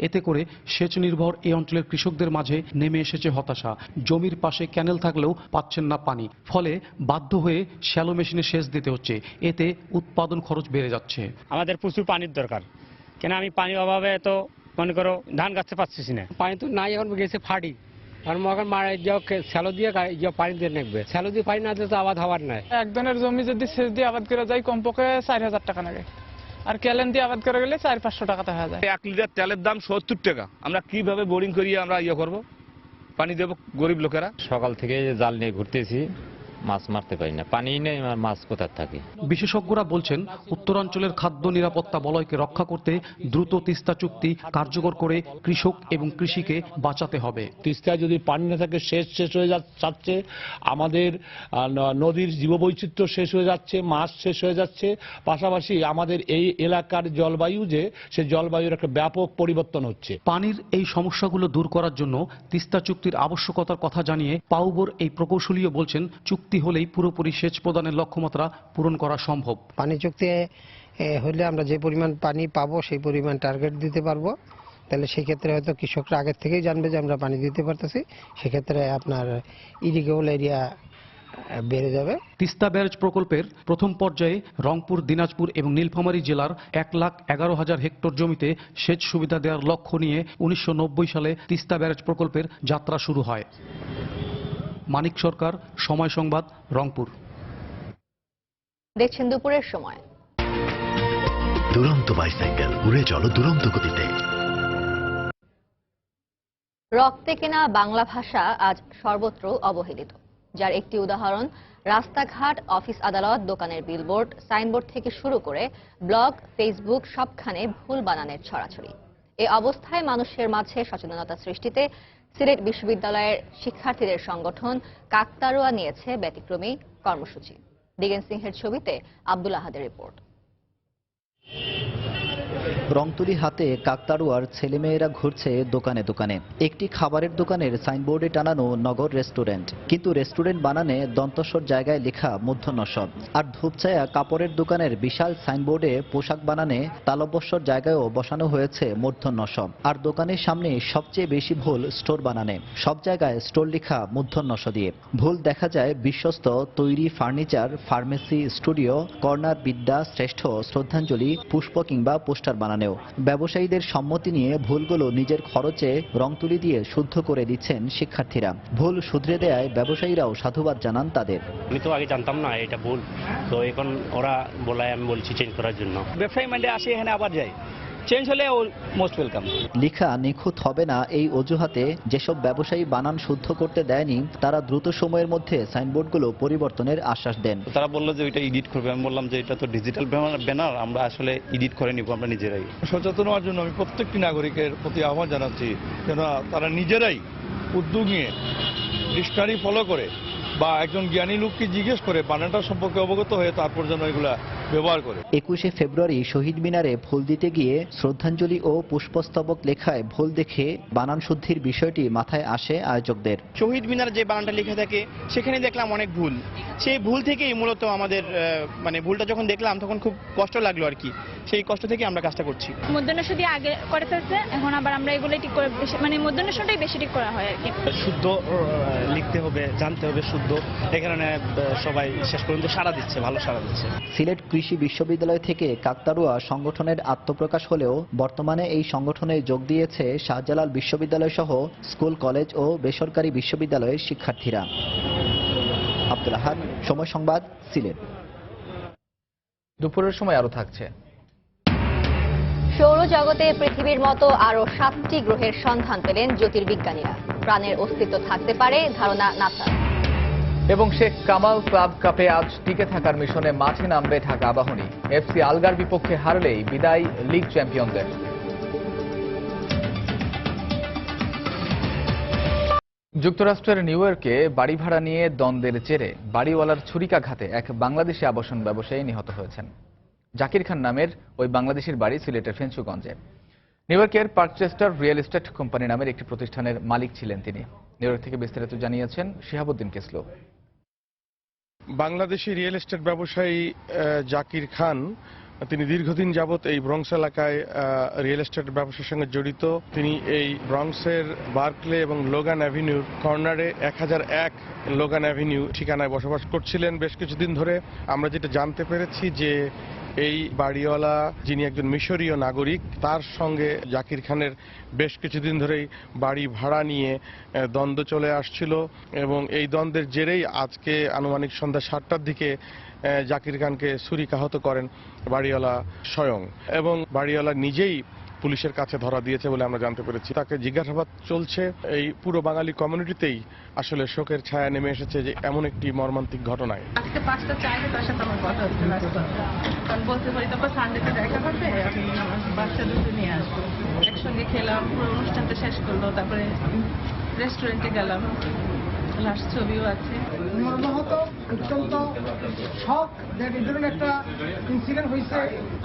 এতে করে সেচ নির্ভর এই অঞ্চলের কৃষকদের মাঝে নেমে এসেছে হতাশা। জমির পাশে ক্যানেল থাকলেও পাচ্ছেন না পানি, ফলে বাধ্য হয়ে শ্যালো মেশিনে সেচ দিতে হচ্ছে। এতে উৎপাদন খরচ বেড়ে যাচ্ছে। আমাদের প্রচুর পানির দরকার, কেন আমি পানির অভাবে তো মনে করো ধান গাছতে পারছি না। পানি তো নাই, এখন গেছে ফাটি, কারণ এখন শ্যালো দিয়ে পানি দিয়ে নেবে, শ্যালো দিয়ে পানি না দিলে তো আবাদ হওয়ার নাই। একজনের জমি যদি সেচ দিয়ে আবাদ করা যায় কমপক্ষে 4,000 টাকা লাগে, আর ক্যালেন দিয়ে আবাদ করা গেলে 400-500 টাকাতে হয়ে যায়। 1 লিটার তেলের দাম 70 টাকা, আমরা কিভাবে বোরিং করিয়ে আমরা করব, পানি দেব গরিব লোকেরা? সকাল থেকে জাল নিয়ে ঘুরতেছি, মাছ মারতে পারি না, পানি নেই, মাছ কোথায় থাকে। বিশেষজ্ঞরা বলছেন উত্তরাঞ্চলের খাদ্য নিরাপত্তা বলয়কে রক্ষা করতে দ্রুত তিস্তা চুক্তি কার্যকর করে কৃষক এবং কৃষিকে বাঁচাতে হবে। তিস্তায় যদি পানি না থাকে শেষ হয়ে যাচ্ছে, আমাদের নদীর জীববৈচিত্র্য শেষ হয়ে যাচ্ছে, মাছ শেষ হয়ে যাচ্ছে, পাশাপাশি আমাদের এই এলাকার জলবায়ু সে জলবায়ুর একটা ব্যাপক পরিবর্তন হচ্ছে। পানির এই সমস্যাগুলো দূর করার জন্য তিস্তা চুক্তির আবশ্যকতার কথা জানিয়ে পাউবোর এই প্রকৌশলীও বলছেন চুক্তি হলেই পুরোপুরি সেচ প্রদানের লক্ষ্যমাত্রা পূরণ করা সম্ভব। পানি চুক্তি হলে আমরা যে পরিমাণ পানি পাবো সেই পরিমাণ টার্গেট দিতে পারবো, তাহলে সেক্ষেত্রে হয়তো কৃষকরা আগের থেকেই জানবে যে আমরা পানি দিতে পারতেছি, সেক্ষেত্রে আপনার ইরিগেবল এরিয়া বেড়ে যাবে। তিস্তা ব্যারেজ প্রকল্পের প্রথম পর্যায়ে রংপুর, দিনাজপুর এবং নীলফামারী জেলার 1,11,000 হেক্টর জমিতে সেচ সুবিধা দেওয়ার লক্ষ্য নিয়ে 1990 সালে তিস্তা ব্যারেজ প্রকল্পের যাত্রা শুরু হয়। মানিক সরকার, সময় সংবাদ, রংপুর। দেখছেন দুপুরের সময়। দুরন্ত বাইসাইকেল, উড়ে চলো দুরন্ত গতিতে। রক্তে কেনা বাংলা ভাষা আজ সর্বত্র অবহেলিত, যার একটি উদাহরণ রাস্তাঘাট, অফিস আদালত, দোকানের বিলবোর্ড, সাইনবোর্ড থেকে শুরু করে ব্লগ, ফেসবুক সবখানে ভুল বানানের ছড়াছড়ি। এই অবস্থায় মানুষের মাঝে সচেতনতা সৃষ্টিতে সিলেট বিশ্ববিদ্যালয়ের শিক্ষার্থীদের সংগঠন কাকতাড়ুয়া নিয়েছে ব্যতিক্রমী কর্মসূচি। দিগেন সিংহের ছবিতে আব্দুল আহাদের রিপোর্ট। রংতুলি হাতে কাকতাড়ুয়ার ছেলেমেয়েরা ঘুরছে দোকানে দোকানে। একটি খাবারের দোকানের সাইনবোর্ডে টানানো নগর রেস্টুরেন্ট, কিন্তু রেস্টুরেন্ট বানানে দন্তস্বর জায়গায় লেখা মূর্ধন্য ষ। আর ধূপছায়া কাপড়ের দোকানের বিশাল সাইনবোর্ডে পোশাক বানানে তালব্যস্বর জায়গায়ও বসানো হয়েছে মূর্ধন্য ষ। আর দোকানের সামনে সবচেয়ে বেশি ভুল স্টোর বানানে, সব জায়গায় স্টোর লেখা মূর্ধন্য ষ দিয়ে। ভুল দেখা যায় বিশ্বস্ত, তৈরি, ফার্নিচার, ফার্মেসি, স্টুডিও, কর্নার, বিদ্যা, শ্রেষ্ঠ, শ্রদ্ধাঞ্জলি, পুষ্প কিংবা পোস্টার বানানেও। ব্যবসায়ীদের সম্মতি নিয়ে ভুলগুলো নিজের খরচে রংতুলি দিয়ে শুদ্ধ করে দিচ্ছেন শিক্ষার্থীরা। ভুল শুধরে দেয়ায় ব্যবসায়ীরাও সাধুবাদ জানান তাদের। আমি তো আগে জানতাম না এটা ভুল, তো এখন ওরা বলায় আমি বলছি চেঞ্জ করার জন্য। ব্যবসায়ী মাইন্ডে আসে, এখানে আবার যাই, চেঞ্জ হলে মোস্ট ওয়েলকাম। লেখা নিখুঁত হবে না এই অজুহাতে যেসব ব্যবসায়ী বানান শুদ্ধ করতে দেয়নি, তারা দ্রুত সময়ের মধ্যে সাইনবোর্ডগুলো পরিবর্তনের আশ্বাস দেন। তারা বললো যে ওইটা এডিট করবে, আমি বললাম যে এটা তো ডিজিটাল ব্যানার, আমরা আসলে এডিট করে নিব আমরা নিজেরাই। সচেতন হওয়ার জন্য আমি প্রত্যেকটি নাগরিকের প্রতি আহ্বান জানাচ্ছি যেন তারা নিজেরাই উদ্যোগ নিয়ে ডিকশনারি ফলো করে বা একজন জ্ঞানী লোককে জিজ্ঞেস করে বানানটা সম্পর্কে অবগত হয়ে তারপর যেন এগুলা ব্যবহার করে। 21শে ফেব্রুয়ারি শহীদ মিনারে ফুল দিতে গিয়ে শ্রদ্ধাঞ্জলি ও পুষ্পস্তবক লেখায় ভুল দেখে বানান শুদ্ধির বিষয়টি মাথায় আসে আয়োজকদের। শহীদ মিনার যে বানানটা লেখা থাকে সেখানে দেখলাম অনেক ভুল, সেই ভুল থেকেই মূলত আমাদের ভুলটা যখন দেখলাম তখন খুব কষ্ট লাগলো আর কি, সেই কষ্ট থেকে আমরা কাজটা করছি। মূর্ধন্য দিয়ে আগে করে ফেলছে, এখন আবার আমরা এগুলো ঠিক করে মূর্ধন্যটাই বেশি ঠিক করা হয় আর কি। শুদ্ধ লিখতে হবে, জানতে হবে শুদ্ধ, এই কারণে সবাই শেষ পর্যন্ত সাড়া দিচ্ছে, ভালো সাড়া দিচ্ছে। সিলেট কৃষি বিশ্ববিদ্যালয় থেকে কাকতাড়ুয়া সংগঠনের আত্মপ্রকাশ হলেও বর্তমানে এই সংগঠনে যোগ দিয়েছে শাহজালাল বিশ্ববিদ্যালয় সহ স্কুল, কলেজ ও বেসরকারি বিশ্ববিদ্যালয়ের শিক্ষার্থীরা। আব্দুল আহাদ, সময় সংবাদ, সিলেট। দুপুরের সময় আরো থাকছে। সৌরজগতে পৃথিবীর মতো আরো 7টি গ্রহের সন্ধান পেলেন জ্যোতির্বিজ্ঞানীরা। প্রাণের অস্তিত্ব থাকতে পারে ধারণা নাসার। এবং শেখ কামাল ক্লাব কাপে আজ টিকে থাকার মিশনে মাঠে নামবে ঢাকা আবাহনী। এফসি আলগার বিপক্ষে হারলেই বিদায় লিগ চ্যাম্পিয়নদের। যুক্তরাষ্ট্রের নিউ ইয়র্কে বাড়ি ভাড়া নিয়ে দ্বন্দ্বের জেরে বাড়িওয়ালার ছুরিকাঘাতে এক বাংলাদেশি আবাসন ব্যবসায়ী নিহত হয়েছেন। জাকির খান নামের ওই বাংলাদেশের বাড়ি সিলেটের ফেঞ্চুগঞ্জে। নিউ ইয়র্কের পার্কচেস্টার রিয়েল এস্টেট কোম্পানি নামের একটি প্রতিষ্ঠানের মালিক ছিলেন তিনি। নিউ ইয়র্ক থেকে বিস্তারিত জানিয়েছেন শিহাবুদ্দিন কিসলু। বাংলাদেশি রিয়েল এস্টেট ব্যবসায়ী জাকির খান তিনি দীর্ঘদিন যাবৎ এই ব্রঙ্কস এলাকায় রিয়েল এস্টেট ব্যবসার সঙ্গে জড়িত। তিনি এই ব্রঙ্কসের বার্কলে এবং লোগান অ্যাভিনিউর কর্নারে 1001 লোগান অ্যাভিনিউ ঠিকানায় বসবাস করছিলেন বেশ কিছুদিন ধরে। আমরা যেটা জানতে পেরেছি যে এই বাড়িওয়ালা, যিনি একজন মিশরীয় নাগরিক, তার সঙ্গে জাকির খানের বেশ কিছুদিন ধরেই বাড়ি ভাড়া নিয়ে দ্বন্দ্ব চলে আসছিল এবং এই দ্বন্দ্বের জেরেই আজকে আনুমানিক সন্ধ্যা 7টার দিকে জাকির খানকে ছুরিকাহত করেন বাড়িওয়ালা স্বয়ং, এবং বাড়িওয়ালা নিজেই পুলিশের কাছে ধরা দিয়েছে বলে আমরা জানতে পেরেছি। তাকে জিজ্ঞাসাবাদ চলছে। এই পুরো বাঙালি কমিউনিটিতেই আসলে শোকের ছায়া নেমে এসেছে যে এমন একটি মর্মান্তিক ঘটনায়। আজকে 5টা চাইলে তার সাথে আমার কথা হচ্ছে, কারণ বলতে পারি তারপর সানডেতে দেখা করবে, আমি আমার বাচ্চা দুটো নিয়ে আসবো, একসঙ্গে খেলাম, পুরো অনুষ্ঠানটা শেষ করলো, তারপরে রেস্টুরেন্টে গেলাম, লাস্ট ছবিও আছে। মর্মাহত, অত্যন্ত শক দ্যাট এই ধরনের একটা ইনসিডেন্ট হয়েছে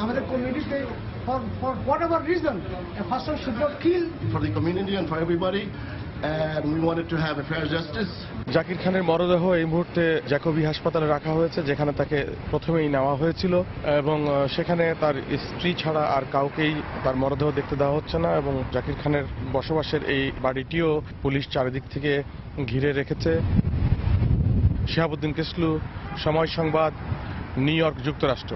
আমাদের কমিউনিটিতে। For whatever reason, a person should not kill. For the community and for everybody, and we wanted to have a fair justice. Zakir খানের মরদেহ এই মুহূর্তে জ্যাকবি হাসপাতালে রাখা হয়েছে, যেখানে তাকে প্রথমেই নেওয়া হয়েছিল, এবং সেখানে তার স্ত্রী ছাড়া আর কাউকেই তার মরদেহ দেখতে দেওয়া হচ্ছে না, এবং জাকির খানের বসবাসের এই বাড়িটিও পুলিশ চারিদিক থেকে ঘিরে রেখেছে। শিহাবুদ্দিন কিসলু, সময় সংবাদ, নিউ ইয়র্ক, যুক্তরাষ্ট্র।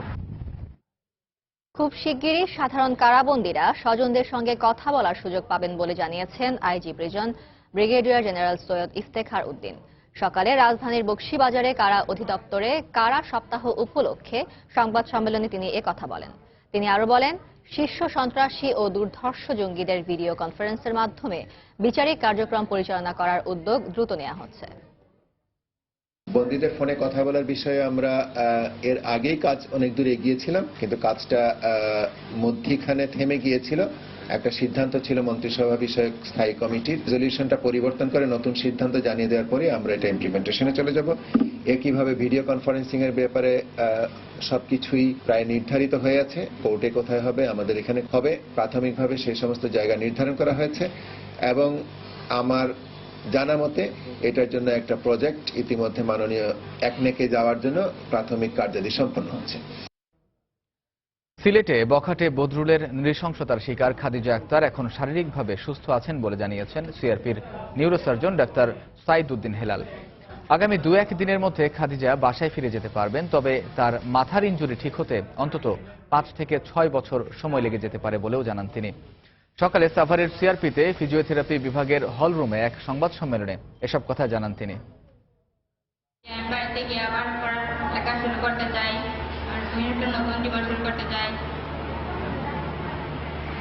খুব শিগগিরই সাধারণ কারাবন্দীরা স্বজনদের সঙ্গে কথা বলার সুযোগ পাবেন বলে জানিয়েছেন IG prison brigadier general Syed Iftekhar Uddin. সকালে রাজধানীর বকশীবাজারে কারা অধিদপ্তরে কারা সপ্তাহ উপলক্ষে সংবাদ সম্মেলনে তিনি কথা বলেন। তিনি আরো বলেন, শীর্ষ সন্ত্রাসী ও দুর্ধর্ষ জঙ্গিদের ভিডিও কনফারেন্সের মাধ্যমে বিচারিক কার্যক্রম পরিচালনা করার উদ্যোগ দ্রুত নেওয়া হচ্ছে। বন্দীদের ফোনে কথা বলার বিষয়ে আমরা এর আগেই কাজ অনেক দূর এগিয়েছিলাম, কিন্তু কাজটা মধ্যিখানে থেমে গিয়েছিল। একটা সিদ্ধান্ত ছিল মন্ত্রিসভা বিষয়ক স্থায়ী কমিটির, রেজলিউশনটা পরিবর্তন করে নতুন সিদ্ধান্ত জানিয়ে দেওয়ার পরে আমরা এটা ইমপ্লিমেন্টেশনে চলে যাব। একইভাবে ভিডিও কনফারেন্সিং এর ব্যাপারে সবকিছুই প্রায় নির্ধারিত হয়ে আছে। কোর্টে কোথায় হবে, আমাদের এখানে হবে, প্রাথমিকভাবে সেই সমস্ত জায়গা নির্ধারণ করা হয়েছে, এবং আমার জানা মতে এটার জন্য একটা প্রজেক্ট ইতিমধ্যে মাননীয় একনেকে যাওয়ার জন্য প্রাথমিক কার্যাদি সম্পন্ন হচ্ছে। সিলেটে বখাটে বদরুলের নৃশংসতার শিকার খাদিজা আক্তার এখন শারীরিকভাবে সুস্থ আছেন বলে জানিয়েছেন সিআরপির নিউরোসার্জন ডাক্তার সাইদ উদ্দিন হেলাল। আগামী 2-1 দিনের মধ্যে খাদিজা বাসায় ফিরে যেতে পারবেন, তবে তার মাথার ইনজুরি ঠিক হতে অন্তত 5 থেকে 6 বছর সময় লেগে যেতে পারে বলেও জানান তিনি। সকালে সাভারের সিআরপিতে ফিজিওথেরাপি বিভাগের হল রুমে এক সংবাদ সম্মেলনে এসব কথা জানান তিনি। বাড়িতে গিয়ে আবার লেখা শুরু করতে চাই, আর নতুন জীবন শুরু করতে চাই,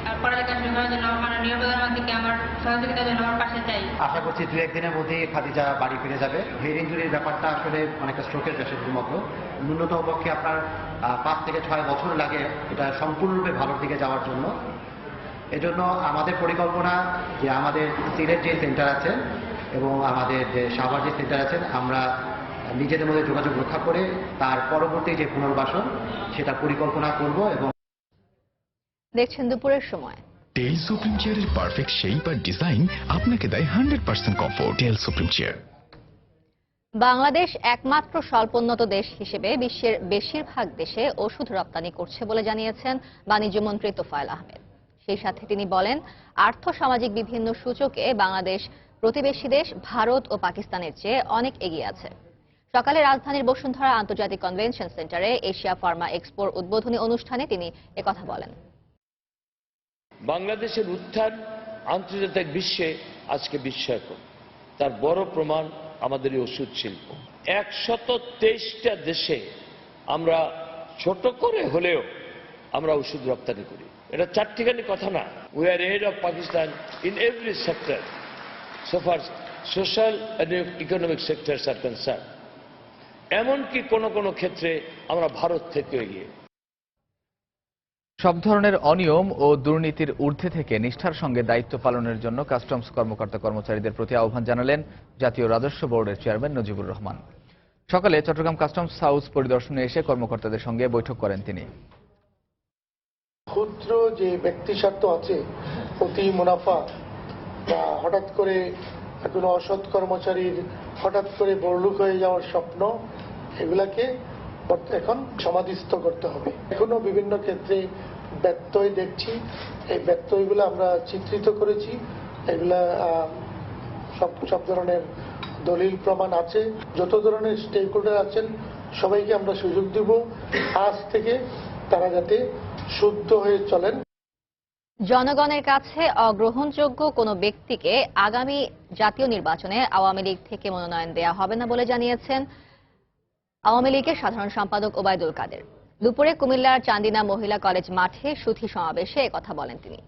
আর পড়ালেখা শুরু করার জন্য মাননীয় প্রধানমন্ত্রীকে আমার সহযোগিতার জন্য আমার পাশে চাই। আশা করছি 2-1 দিনের মধ্যে খাদিজা বাড়ি ফিরে যাবে। হেড ইঞ্জুরির ব্যাপারটা আসলে অনেকটা স্ট্রোকের পেশেন্টের মতো, ন্যূনতম পক্ষে আপনার 5 থেকে 6 বছর লাগে এটা সম্পূর্ণরূপে ভালোর দিকে যাওয়ার জন্য। এজন্য আমাদের পরিকল্পনা যে আমাদের সিলেট যে সেন্টার আছে এবং আমাদের যে সাভার যে সেন্টার আছে, আমরা নিজেদের মধ্যে যোগাযোগ রক্ষা করে তার পরবর্তী যে পুনর্বাসন সেটা পরিকল্পনা করব। এবং দেখছেন দুপুরের সময়। টেল সুপ্রিম চেয়ারের পারফেক্ট শেপ আর ডিজাইন আপনাকে দেয় 100% কমফোর্ট। টেল সুপ্রিম চেয়ার। বাংলাদেশ একমাত্র স্বল্পোন্নত দেশ হিসেবে বিশ্বের বেশিরভাগ দেশে ওষুধ রপ্তানি করছে বলে জানিয়েছেন বাণিজ্যমন্ত্রী তোফায়েল আহমেদ। সেই সাথে তিনি বলেন, আর্থসামাজিক বিভিন্ন সূচকে বাংলাদেশ প্রতিবেশী দেশ ভারত ও পাকিস্তানের চেয়ে অনেক এগিয়ে আছে। সকালে রাজধানীর বসুন্ধরা আন্তর্জাতিক কনভেনশন সেন্টারে এশিয়া ফার্মা এক্সপোর উদ্বোধনী অনুষ্ঠানে তিনি একথা বলেন। বাংলাদেশের উত্থান আন্তর্জাতিক বিশ্বে আজকে বিস্ময়কর। তার বড় প্রমাণ আমাদের এই ওষুধ শিল্প। 123টা দেশে আমরা ছোট করে হলেও আমরা ওষুধ রপ্তানি করি। এটা চারটিখানি কথা না। We are ahead of Pakistan in every sector so far social and economic sectors R concern. এমনকি কোনো কোনো ক্ষেত্রে আমরা ভারত থেকে এগিয়ে। সব ধরনের অনিয়ম ও দুর্নীতির ঊর্ধ্বে থেকে নিষ্ঠার সঙ্গে দায়িত্ব পালনের জন্য কাস্টমস কর্মকর্তা কর্মচারীদের প্রতি আহ্বান জানালেন জাতীয় রাজস্ব বোর্ডের চেয়ারম্যান নজিবুর রহমান। সকালে চট্টগ্রাম কাস্টমস হাউস পরিদর্শনে এসে কর্মকর্তাদের সঙ্গে বৈঠক করেন তিনি। ক্ষুদ্র যে ব্যক্তি স্বার্থ আছে, অতি মুনাফা বা হঠাৎ করে কোনো অসৎ কর্মচারীর হঠাৎ করে বড়লোক হয়ে যাওয়ার স্বপ্ন, এগুলাকে এখন সমাধিস্থ করতে হবে। এখনো বিভিন্ন ক্ষেত্রে ব্যত্যয় দেখছি, এই ব্যত্যয়গুলো আমরা চিত্রিত করেছি। এগুলা সব ধরনের দলিল প্রমাণ আছে। যত ধরনের স্টেক হোল্ডার আছেন সবাইকে আমরা সুযোগ দিব আজ থেকে তারা যাতে শুদ্ধ হয়ে চলেন। জনগণের কাছে অগ্রহণযোগ্য কোনো ব্যক্তিকে আগামী জাতীয় নির্বাচনে আওয়ামী লীগ থেকে মনোনয়ন দেয়া হবে না বলে জানিয়েছেন আওয়ামী লীগের সাধারণ সম্পাদক ওবায়দুল কাদের। দুপুরে কুমিল্লার চান্দিনা মহিলা কলেজ মাঠে সুধী সমাবেশে একথা বলেন তিনি।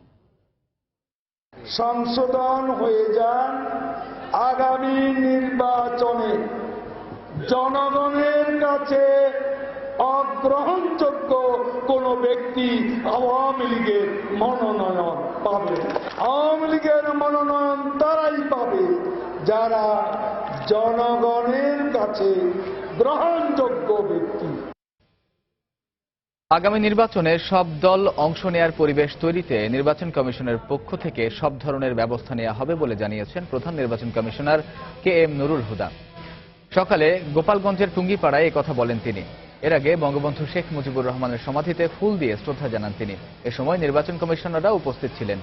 সংশোধন হয়ে যান আগামী নির্বাচনে জনগণের কাছে অগ্রহণযোগ্য কোন ব্যক্তি আওয়ামী লীগের মনোনয়ন পাবে। আওয়ামী লীগের মনোনয়ন তারাই পাবে যারা জনগণের কাছে গ্রহণযোগ্য ব্যক্তি। আগামী নির্বাচনে সব দল অংশ নেয়ার পরিবেশ তৈরিতে নির্বাচন কমিশনের পক্ষ থেকে সব ধরনের ব্যবস্থা নেওয়া হবে বলে জানিয়েছেন প্রধান নির্বাচন commissioner K M Nurul Huda. সকালে গোপালগঞ্জের টুঙ্গিপাড়ায় একথা বলেন তিনি। এর আগে বঙ্গবন্ধু শেখ মুজিবুর রহমানের সমাধিতে ফুল দিয়ে শ্রদ্ধা জানান তিনি। এ সময় নির্বাচন কমিশনাররা উপস্থিত ছিলেন।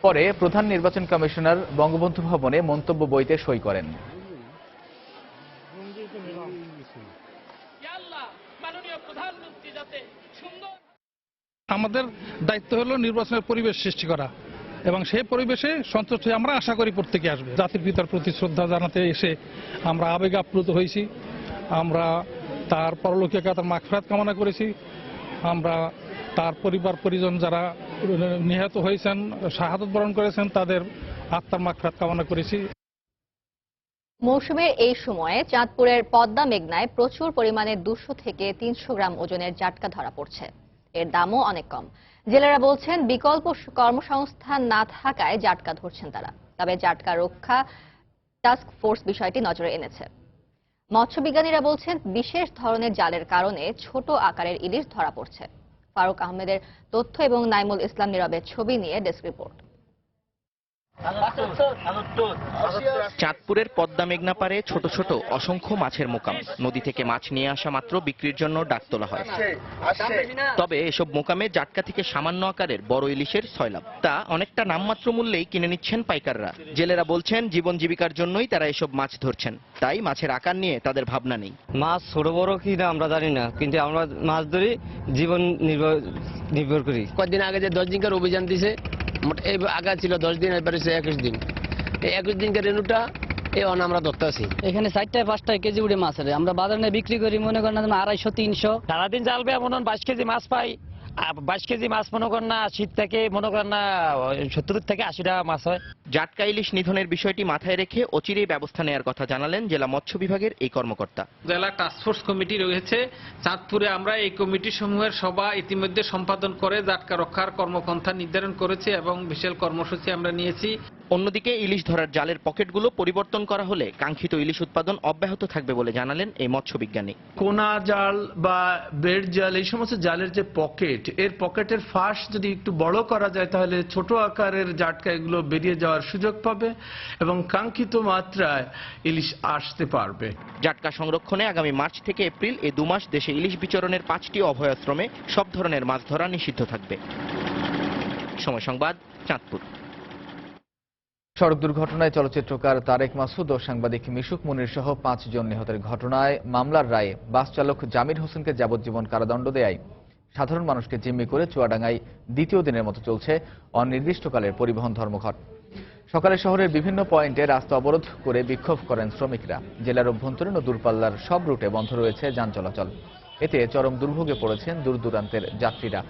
পরে প্রধান নির্বাচন কমিশনার বঙ্গবন্ধু ভবনে মন্তব্য বইতে সই করেন। আমাদের দায়িত্ব হলো নির্বাচনের পরিবেশ সৃষ্টি করা এবং সেই পরিবেশে সন্তুষ্ট হয়ে আমরা আশা করি প্রত্যেকে আসবে। জাতির পিতার প্রতি শ্রদ্ধা জানাতে এসে আমরা আবেগে আপ্লুত হয়েছি। আমরা তার পরলোকিয়া তার মাগফিরাত কামনা করেছি। আমরা তার পরিবার পরিজন যারা নিহত হয়েছেন, শাহাদত বরণ করেছেন, তাদের আত্মার মাগফিরাত কামনা করেছি। মৌসুমের এই সময়ে চাঁদপুরের পদ্মা মেঘনায় প্রচুর পরিমাণে 200 থেকে 300 গ্রাম ওজনের জাটকা ধরা পড়ছে। এর দামও অনেক কম। জেলেরা বলছেন বিকল্প কর্মসংস্থান না থাকায় জাটকা ধরছেন তারা। তবে জাটকা রক্ষা টাস্ক ফোর্স বিষয়টি নজরে এনেছে। মৎস্যবিজ্ঞানীরা বলছেন বিশেষ ধরনের জালের কারণে ছোট আকারের ইলিশ ধরা পড়ছে। ফারুক আহমেদের তথ্য এবং নাইমুল ইসলাম নীরবের ছবি নিয়ে ডেস্ক রিপোর্ট। চাঁদপুরের পদ্মা মেঘনা পারে ছোট ছোট অসংখ্য মাছের মোকাম। নদী থেকে মাছ নিয়ে আসা মাত্র বিক্রির জন্য ডাক তোলা হয়। তবে এসব মোকামে জাটকা থেকে সামান্য আকারের বড় ইলিশের সয়লাভ, তা অনেকটা নামমাত্র মূল্যেই কিনে নিচ্ছেন পাইকাররা। জেলেরা বলছেন জীবন জীবিকার জন্যই তারা এসব মাছ ধরছেন, তাই মাছের আকার নিয়ে তাদের ভাবনা নেই। মাছ ছোট বড় কি না আমরা জানি না, কিন্তু আমরা মাছ ধরি জীবন নির্ভর করি। কয়েকদিন আগে যে 10 দিনকার অভিযান দিছে, এই আগা ছিল 10 দিন, এবারে 21 দিন। এই 21 দিনকার রেনুটা এই আমরা ধরতে আছি। এখানে 4-5 কেজি উঠে মাছ আছে, আমরা বাজারে বিক্রি করি মনে করেন 250-300। সারাদিন জাল বেয়া মনে 22 কেজি মাছ পাই। 22 কেজি মাছ মনে করেন না 80 থেকে মনে করেন না 70 থেকে 80 টাকা মাছ হয়। জাটকা ইলিশ নিধনের বিষয়টি মাথায় রেখে অচিরেই ব্যবস্থা নেওয়ার কথা জানালেন জেলা মৎস্য বিভাগের এই কর্মকর্তা। জেলা টাস্কফোর্স কমিটি রয়েছে চাঁদপুরে। আমরা এই কমিটি সমূহের সভা ইতিমধ্যে সম্পাদন করে জাটকা রক্ষার কর্মপন্থা নির্ধারণ করেছি এবং বিশাল কর্মসূচি আমরা নিয়েছি। অন্যদিকে ইলিশ ধরার জালের পকেটগুলো পরিবর্তন করা হলে কাঙ্ক্ষিত ইলিশ উৎপাদন অব্যাহত থাকবে বলে জানালেন এই মৎস্য বিজ্ঞানী। কোনা জাল বা বেড জাল, এই সমস্ত জালের যে পকেট, এর পকেটের ফাঁস যদি একটু বড় করা যায় তাহলে ছোট আকারের জাটকা এগুলো বেরিয়ে যাওয়ার সুযোগ পাবে এবং কাঙ্ক্ষিত মাত্রায় ইলিশ আসতে পারবে। জাটকা সংরক্ষণে আগামী মার্চ থেকে এপ্রিল এই 2 মাস দেশে ইলিশ বিচরণের 5টি অভয়াশ্রমে সব ধরনের মাছ ধরা নিষিদ্ধ থাকবে। সময় সংবাদ, চাঁদপুর। সড়ক দুর্ঘটনায় চলচ্চিত্রকার তারেক মাসুদ ও সাংবাদিক মিশুক মুনির সহ 5 জন নিহতের ঘটনায় মামলার রায়ে বাস চালক জামির হোসেনকে যাবজ্জীবন কারাদণ্ড দেয় সাধারণ মানুষকে জিম্মি করে চুয়াডাঙ্গায় দ্বিতীয় দিনের মতো চলছে অনির্দিষ্টকালের পরিবহন ধর্মঘট। সকালে শহরের বিভিন্ন পয়েন্টে রাস্তা অবরোধ করে বিক্ষোভ করেন শ্রমিকরা। জেলার অভ্যন্তরীণ ও দূরপাল্লার সব রুটে বন্ধ রয়েছে যান চলাচল। এতে চরম দুর্ভোগে পড়েছেন দূর দূরান্তের যাত্রীরা।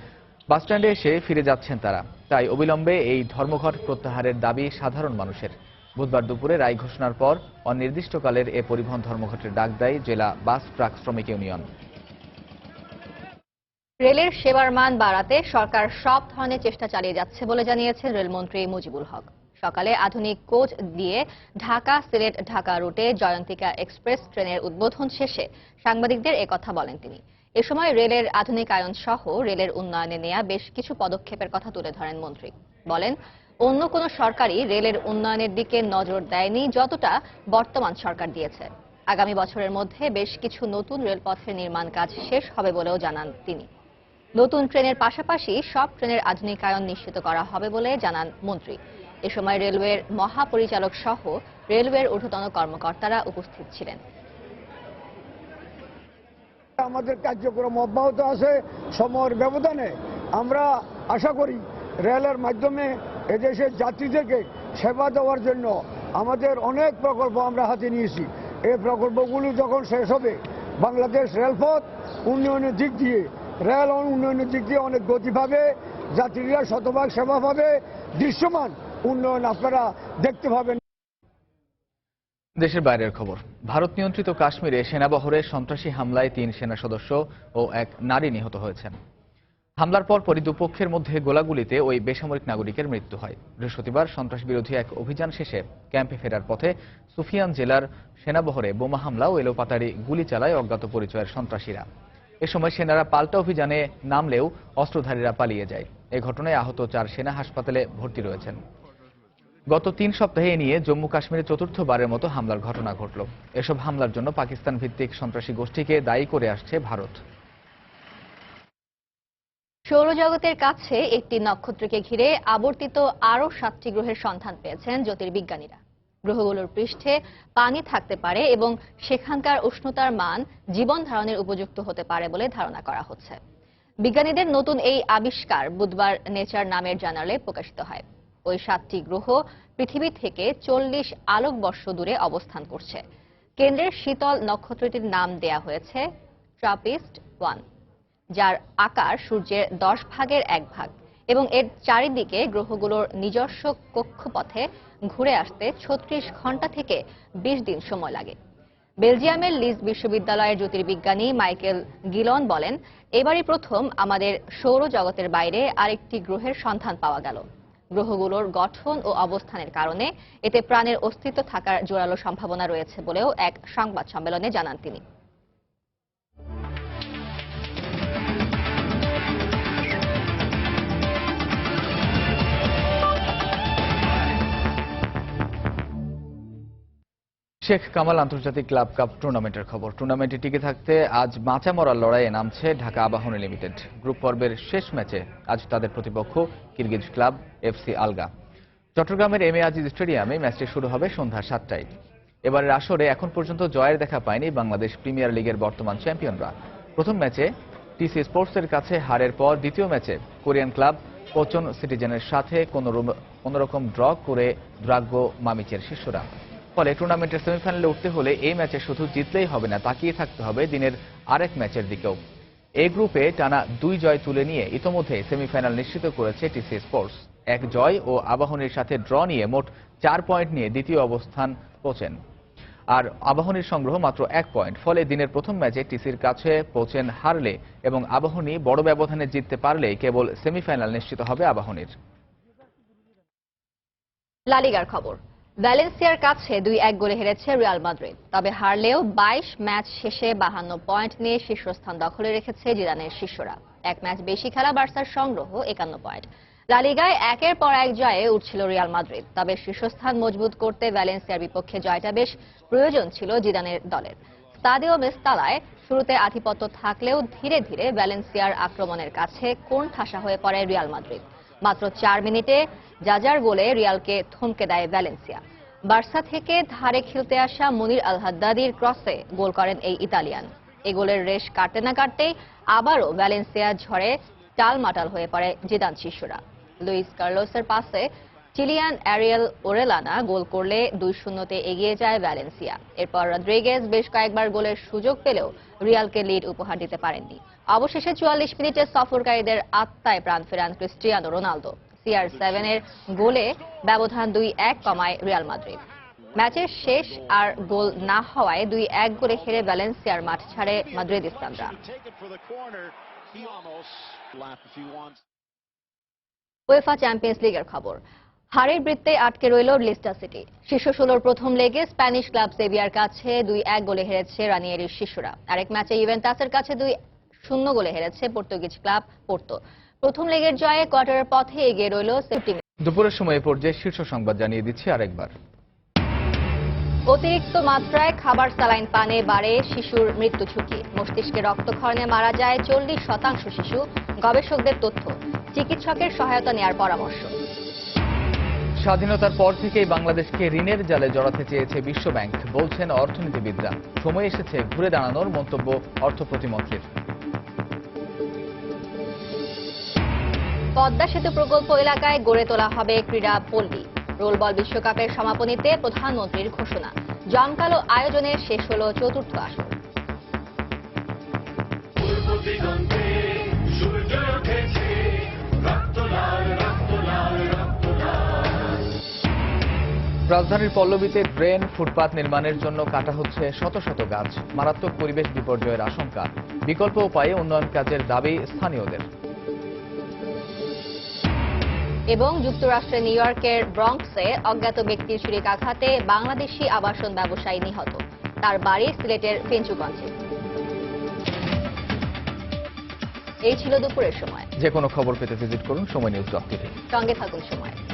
বাসস্ট্যান্ডে এসে ফিরে যাচ্ছেন তারা। তাই অবিলম্বে এই ধর্মঘট প্রত্যাহারের দাবি সাধারণ মানুষের। বুধবার দুপুরে রায় ঘোষণার পর অনির্দিষ্টকালের এ পরিবহন ধর্মঘটের ডাক দেয় জেলা বাস ট্রাক শ্রমিক ইউনিয়ন। রেলের সেবার মান বাড়াতে সরকার সব ধরনের চেষ্টা চালিয়ে যাচ্ছে বলে জানিয়েছেন রেলমন্ত্রী মুজিবুল হক। সকালে আধুনিক কোচ দিয়ে ঢাকা সিলেট ঢাকা রুটে জয়ন্তিকা এক্সপ্রেস ট্রেনের উদ্বোধন শেষে সাংবাদিকদের একথা বলেন তিনি। এ সময় রেলের আধুনিকায়ন সহ রেলের উন্নয়নে নেওয়া বেশ কিছু পদক্ষেপের কথা তুলে ধরেন মন্ত্রী। বলেন, অন্য কোনো সরকারই রেলের উন্নয়নের দিকে নজর দেয়নি যতটা বর্তমান সরকার দিয়েছে। আগামী বছরের মধ্যে বেশ কিছু নতুন রেলপথের নির্মাণ কাজ শেষ হবে বলেও জানান তিনি। নতুন ট্রেনের পাশাপাশি সব ট্রেনের আধুনিকায়ন নিশ্চিত করা হবে বলে জানান মন্ত্রী। এ সময় রেলওয়ের মহাপরিচালক সহ রেলওয়ের ঊর্ধ্বতন কর্মকর্তারা উপস্থিত ছিলেন। আমাদের কার্যক্রম অব্যাহত আছে। সময়ের ব্যবধানে আমরা আশা করি রেলের মাধ্যমে এদেশের যাত্রীদেরকে সেবা দেওয়ার জন্য আমাদের অনেক প্রকল্প আমরা হাতে নিয়েছি। এই প্রকল্পগুলি যখন শেষ হবে বাংলাদেশ রেলপথ উন্নয়নের দিক দিয়ে অনেক গতি পাবে, যাত্রীরা শতভাগ সেবা পাবে, দৃশ্যমান উন্নয়ন আপনারা দেখতে পাবেন। দেশের বাইরের খবর। ভারত নিয়ন্ত্রিত কাশ্মীরে সেনাবহরে সন্ত্রাসী হামলায় 3 সেনা সদস্য ও 1 নারী নিহত হয়েছেন। হামলার পরপরই দুপক্ষের মধ্যে গোলাগুলিতে ওই বেসামরিক নাগরিকের মৃত্যু হয়। বৃহস্পতিবার সন্ত্রাস বিরোধী এক অভিযান শেষে ক্যাম্পে ফেরার পথে সুফিয়ান জেলার সেনাবহরে বোমা হামলা ও এলোপাতাড়ি গুলি চালায় অজ্ঞাত পরিচয়ের সন্ত্রাসীরা। এ সময় সেনারা পাল্টা অভিযানে নামলেও অস্ত্রধারীরা পালিয়ে যায়। এ ঘটনায় আহত 4 সেনা হাসপাতালে ভর্তি রয়েছেন। গত 3 সপ্তাহে এ নিয়ে জম্মু কাশ্মীরে চতুর্থবারের মতো হামলার ঘটনা ঘটল। এসব হামলার জন্য পাকিস্তান ভিত্তিক সন্ত্রাসী গোষ্ঠীকে দায়ী করে আসছে ভারত। সৌরজগতের কাছে একটি নক্ষত্রকে ঘিরে আবর্তিত আরও 7টি গ্রহের সন্ধান পেয়েছেন জ্যোতির্বিজ্ঞানীরা। গ্রহগুলোর পৃষ্ঠে পানি থাকতে পারে এবং সেখানকার উষ্ণতার মান জীবন ধারণের উপযুক্ত হতে পারে বলে ধারণা করা হচ্ছে। বিজ্ঞানীদের নতুন এই আবিষ্কার বুধবার নেচার নামের জার্নালে প্রকাশিত হয়। ওই 7টি গ্রহ পৃথিবী থেকে 40 আলোকবর্ষ দূরে অবস্থান করছে। কেন্দ্রের শীতল নক্ষত্রটির নাম দেয়া হয়েছে ট্রাপিস্ট 1, যার আকার সূর্যের 10 ভাগের 1 ভাগ এবং এর চারিদিকে গ্রহগুলোর নিজস্ব কক্ষপথে ঘুরে আসতে 36 ঘন্টা থেকে 20 দিন সময় লাগে। বেলজিয়ামের লিজ বিশ্ববিদ্যালয়ের জ্যোতির্বিজ্ঞানী মাইকেল গিলন বলেন, এবারই প্রথম আমাদের সৌরজগতের বাইরে আরেকটি গ্রহের সন্ধান পাওয়া গেল। গ্রহগুলোর গঠন ও অবস্থানের কারণে এতে প্রাণের অস্তিত্ব থাকার জোরালো সম্ভাবনা রয়েছে বলেও এক সংবাদ সম্মেলনে জানান তিনি। শেখ কামাল আন্তর্জাতিক ক্লাব কাপ টুর্নামেন্টের খবর। টুর্নামেন্টে টিকে থাকতে আজ বাঁচা মরার লড়াইয়ে নামছে ঢাকা আবাহনী লিমিটেড। গ্রুপ পর্বের শেষ ম্যাচে আজ তাদের প্রতিপক্ষ কিরগিজ ক্লাব এফসি আলগা। চট্টগ্রামের এম এ আজিজ স্টেডিয়ামে ম্যাচটি শুরু হবে সন্ধ্যা 7টায়। এবারের আসরে এখন পর্যন্ত জয়ের দেখা পায়নি বাংলাদেশ প্রিমিয়ার লিগের বর্তমান চ্যাম্পিয়নরা। প্রথম ম্যাচে টিসি স্পোর্টসের কাছে হারের পর দ্বিতীয় ম্যাচে কোরিয়ান ক্লাব কোচন সিটিজেনের সাথে কোনোরকম ড্র করে দ্রাগ্য মামিচের শিষ্যরা। ফলে টুর্নামেন্টের সেমিফাইনালে উঠতে হলে এই ম্যাচে শুধু জিতলেই হবে না, তাকিয়ে থাকতে হবে দিনের আরেক ম্যাচের দিকেও। এই গ্রুপে টানা 2 জয় তুলে নিয়ে ইতোমধ্যে সেমিফাইনাল নিশ্চিত করেছে টিসি স্পোর্টস। 1 জয় ও আবাহনীর সাথে ড্র নিয়ে মোট 4 পয়েন্ট নিয়ে দ্বিতীয় অবস্থান কোচেন, আর আবাহনীর সংগ্রহ মাত্র 1 পয়েন্ট। ফলে দিনের প্রথম ম্যাচে টিসির কাছে কোচেন হারলে এবং আবাহনী বড় ব্যবধানে জিততে পারলে কেবল সেমিফাইনাল নিশ্চিত হবে আবাহনীর। লা লিগার খবর। ভ্যালেন্সিয়ার কাছে 2-1 গোলে হেরেছে রিয়াল মাদ্রিদ। তবে হারলেও 22 ম্যাচ শেষে 52 পয়েন্ট নিয়ে শীর্ষস্থান দখলে রেখেছে জিদানের শিষ্যরা। 1 ম্যাচ বেশি খেলা বার্সার সংগ্রহ 51 পয়েন্ট। লা লিগায় একের পর এক জয়ে উঠছিল রিয়াল মাদ্রিদ। তবে শীর্ষস্থান মজবুত করতে ভ্যালেন্সিয়ার বিপক্ষে জয়টা বেশ প্রয়োজন ছিল জিদানের দলের। স্তাদিও মেস্তালায় শুরুতে আধিপত্য থাকলেও ধীরে ধীরে ভ্যালেন্সিয়ার আক্রমণের কাছে কোণঠাসা হয়ে পড়ে রিয়াল মাদ্রিদ। মাত্র 4 মিনিটে জাজার গোলে রিয়ালকে থমকে দেয় ভ্যালেন্সিয়া। বার্সা থেকে ধারে খেলতে আসা মুনির আল হাদ্দাদির ক্রসে গোল করেন এই ইতালিয়ান। এই গোলের রেশ কাটতে না কাটতেই আবারও ভ্যালেন্সিয়া ঝড়ে টালমাটাল হয়ে পড়ে জিদান শিষ্যরা। লুইস কার্লোসের পাসে চিলিয়ান অ্যারিয়েল ওরেলানা গোল করলে 2-0-তে এগিয়ে যায় ভ্যালেন্সিয়া। এরপর রদ্রিগেজ বেশ কয়েকবার গোলের সুযোগ পেলেও রিয়ালকে লিড উপহার দিতে পারেননি। অবশেষে 44 মিনিটে সফরকারীদের আত্মায় প্রাণ ফেরান ক্রিস্টিয়ানো রোনালদো। CR7-এর গোলে ব্যবধান 2-1 কমায় রিয়াল মাদ্রিদ। ম্যাচের শেষ আর গোল না হওয়ায় 2-1 গোলে হেরে ভ্যালেন্সিয়ার মাঠ ছাড়ে মাদ্রিদিস্তানরা। উয়েফা চ্যাম্পিয়ন্স লিগের খবর। হারের বৃত্তে আটকে রইল লিস্টার সিটি। শীর্ষ 16র প্রথম লেগে স্প্যানিশ ক্লাব সেভিয়ার কাছে 2-1 গোলে হেরেছে রানিয়েরির শিষ্যরা। আরেক ম্যাচে ইভেন্টাসের কাছে 2-0 গোলে হেরেছে পর্তুগিজ ক্লাব পোর্তো। প্রথম লেগের জয়ে কোয়ার্টারের পথে এগিয়ে রইল সেপ্টিম। দুপুরের সময় পর্যায়ে শীর্ষ সংবাদ জানিয়ে দিচ্ছি আরেকবার। অতিরিক্ত মাত্রায় খাবার স্যালাইন পানে বাড়ে শিশুর মৃত্যু ঝুঁকি। মস্তিষ্কে রক্তক্ষরণে মারা যায় 40% শিশু। গবেষকদের তথ্য, চিকিৎসকের সহায়তা নেওয়ার পরামর্শ। স্বাধীনতার পর থেকেই বাংলাদেশকে ঋণের জালে জড়াতে চেয়েছে বিশ্বব্যাংক, বলছেন অর্থনীতিবিদরা। সময় এসেছে ঘুরে দাঁড়ানোর, মন্তব্য অর্থ প্রতিমন্ত্রীর। পদ্মা সেতু প্রকল্প এলাকায় গড়ে তোলা হবে ক্রীড়া পল্লী। রোলবল বিশ্বকাপের সমাপনীতে প্রধানমন্ত্রীর ঘোষণা। জমকালো আয়োজনে শেষ হল চতুর্থ আসর। রাজধানীর পল্লবীতে ড্রেন, ফুটপাত নির্মাণের জন্য কাটা হচ্ছে শত শত গাছ। মারাত্মক পরিবেশ বিপর্যয়ের আশঙ্কা। বিকল্প উপায়ে উন্নয়ন কাজের দাবি স্থানীয়দের। এবং যুক্তরাষ্ট্রের নিউ ইয়র্কের ব্রঙ্কসে অজ্ঞাত ব্যক্তির ছুরিকাঘাতে বাংলাদেশি আবাসন ব্যবসায়ী নিহত। তার বাড়ি সিলেটের ফেঞ্চুগঞ্জে। এই ছিল দুপুরের সময়। যে কোনো খবর পেতে ভিজিট করুন সময় নিউজ.tv। সঙ্গে থাকুন সময়।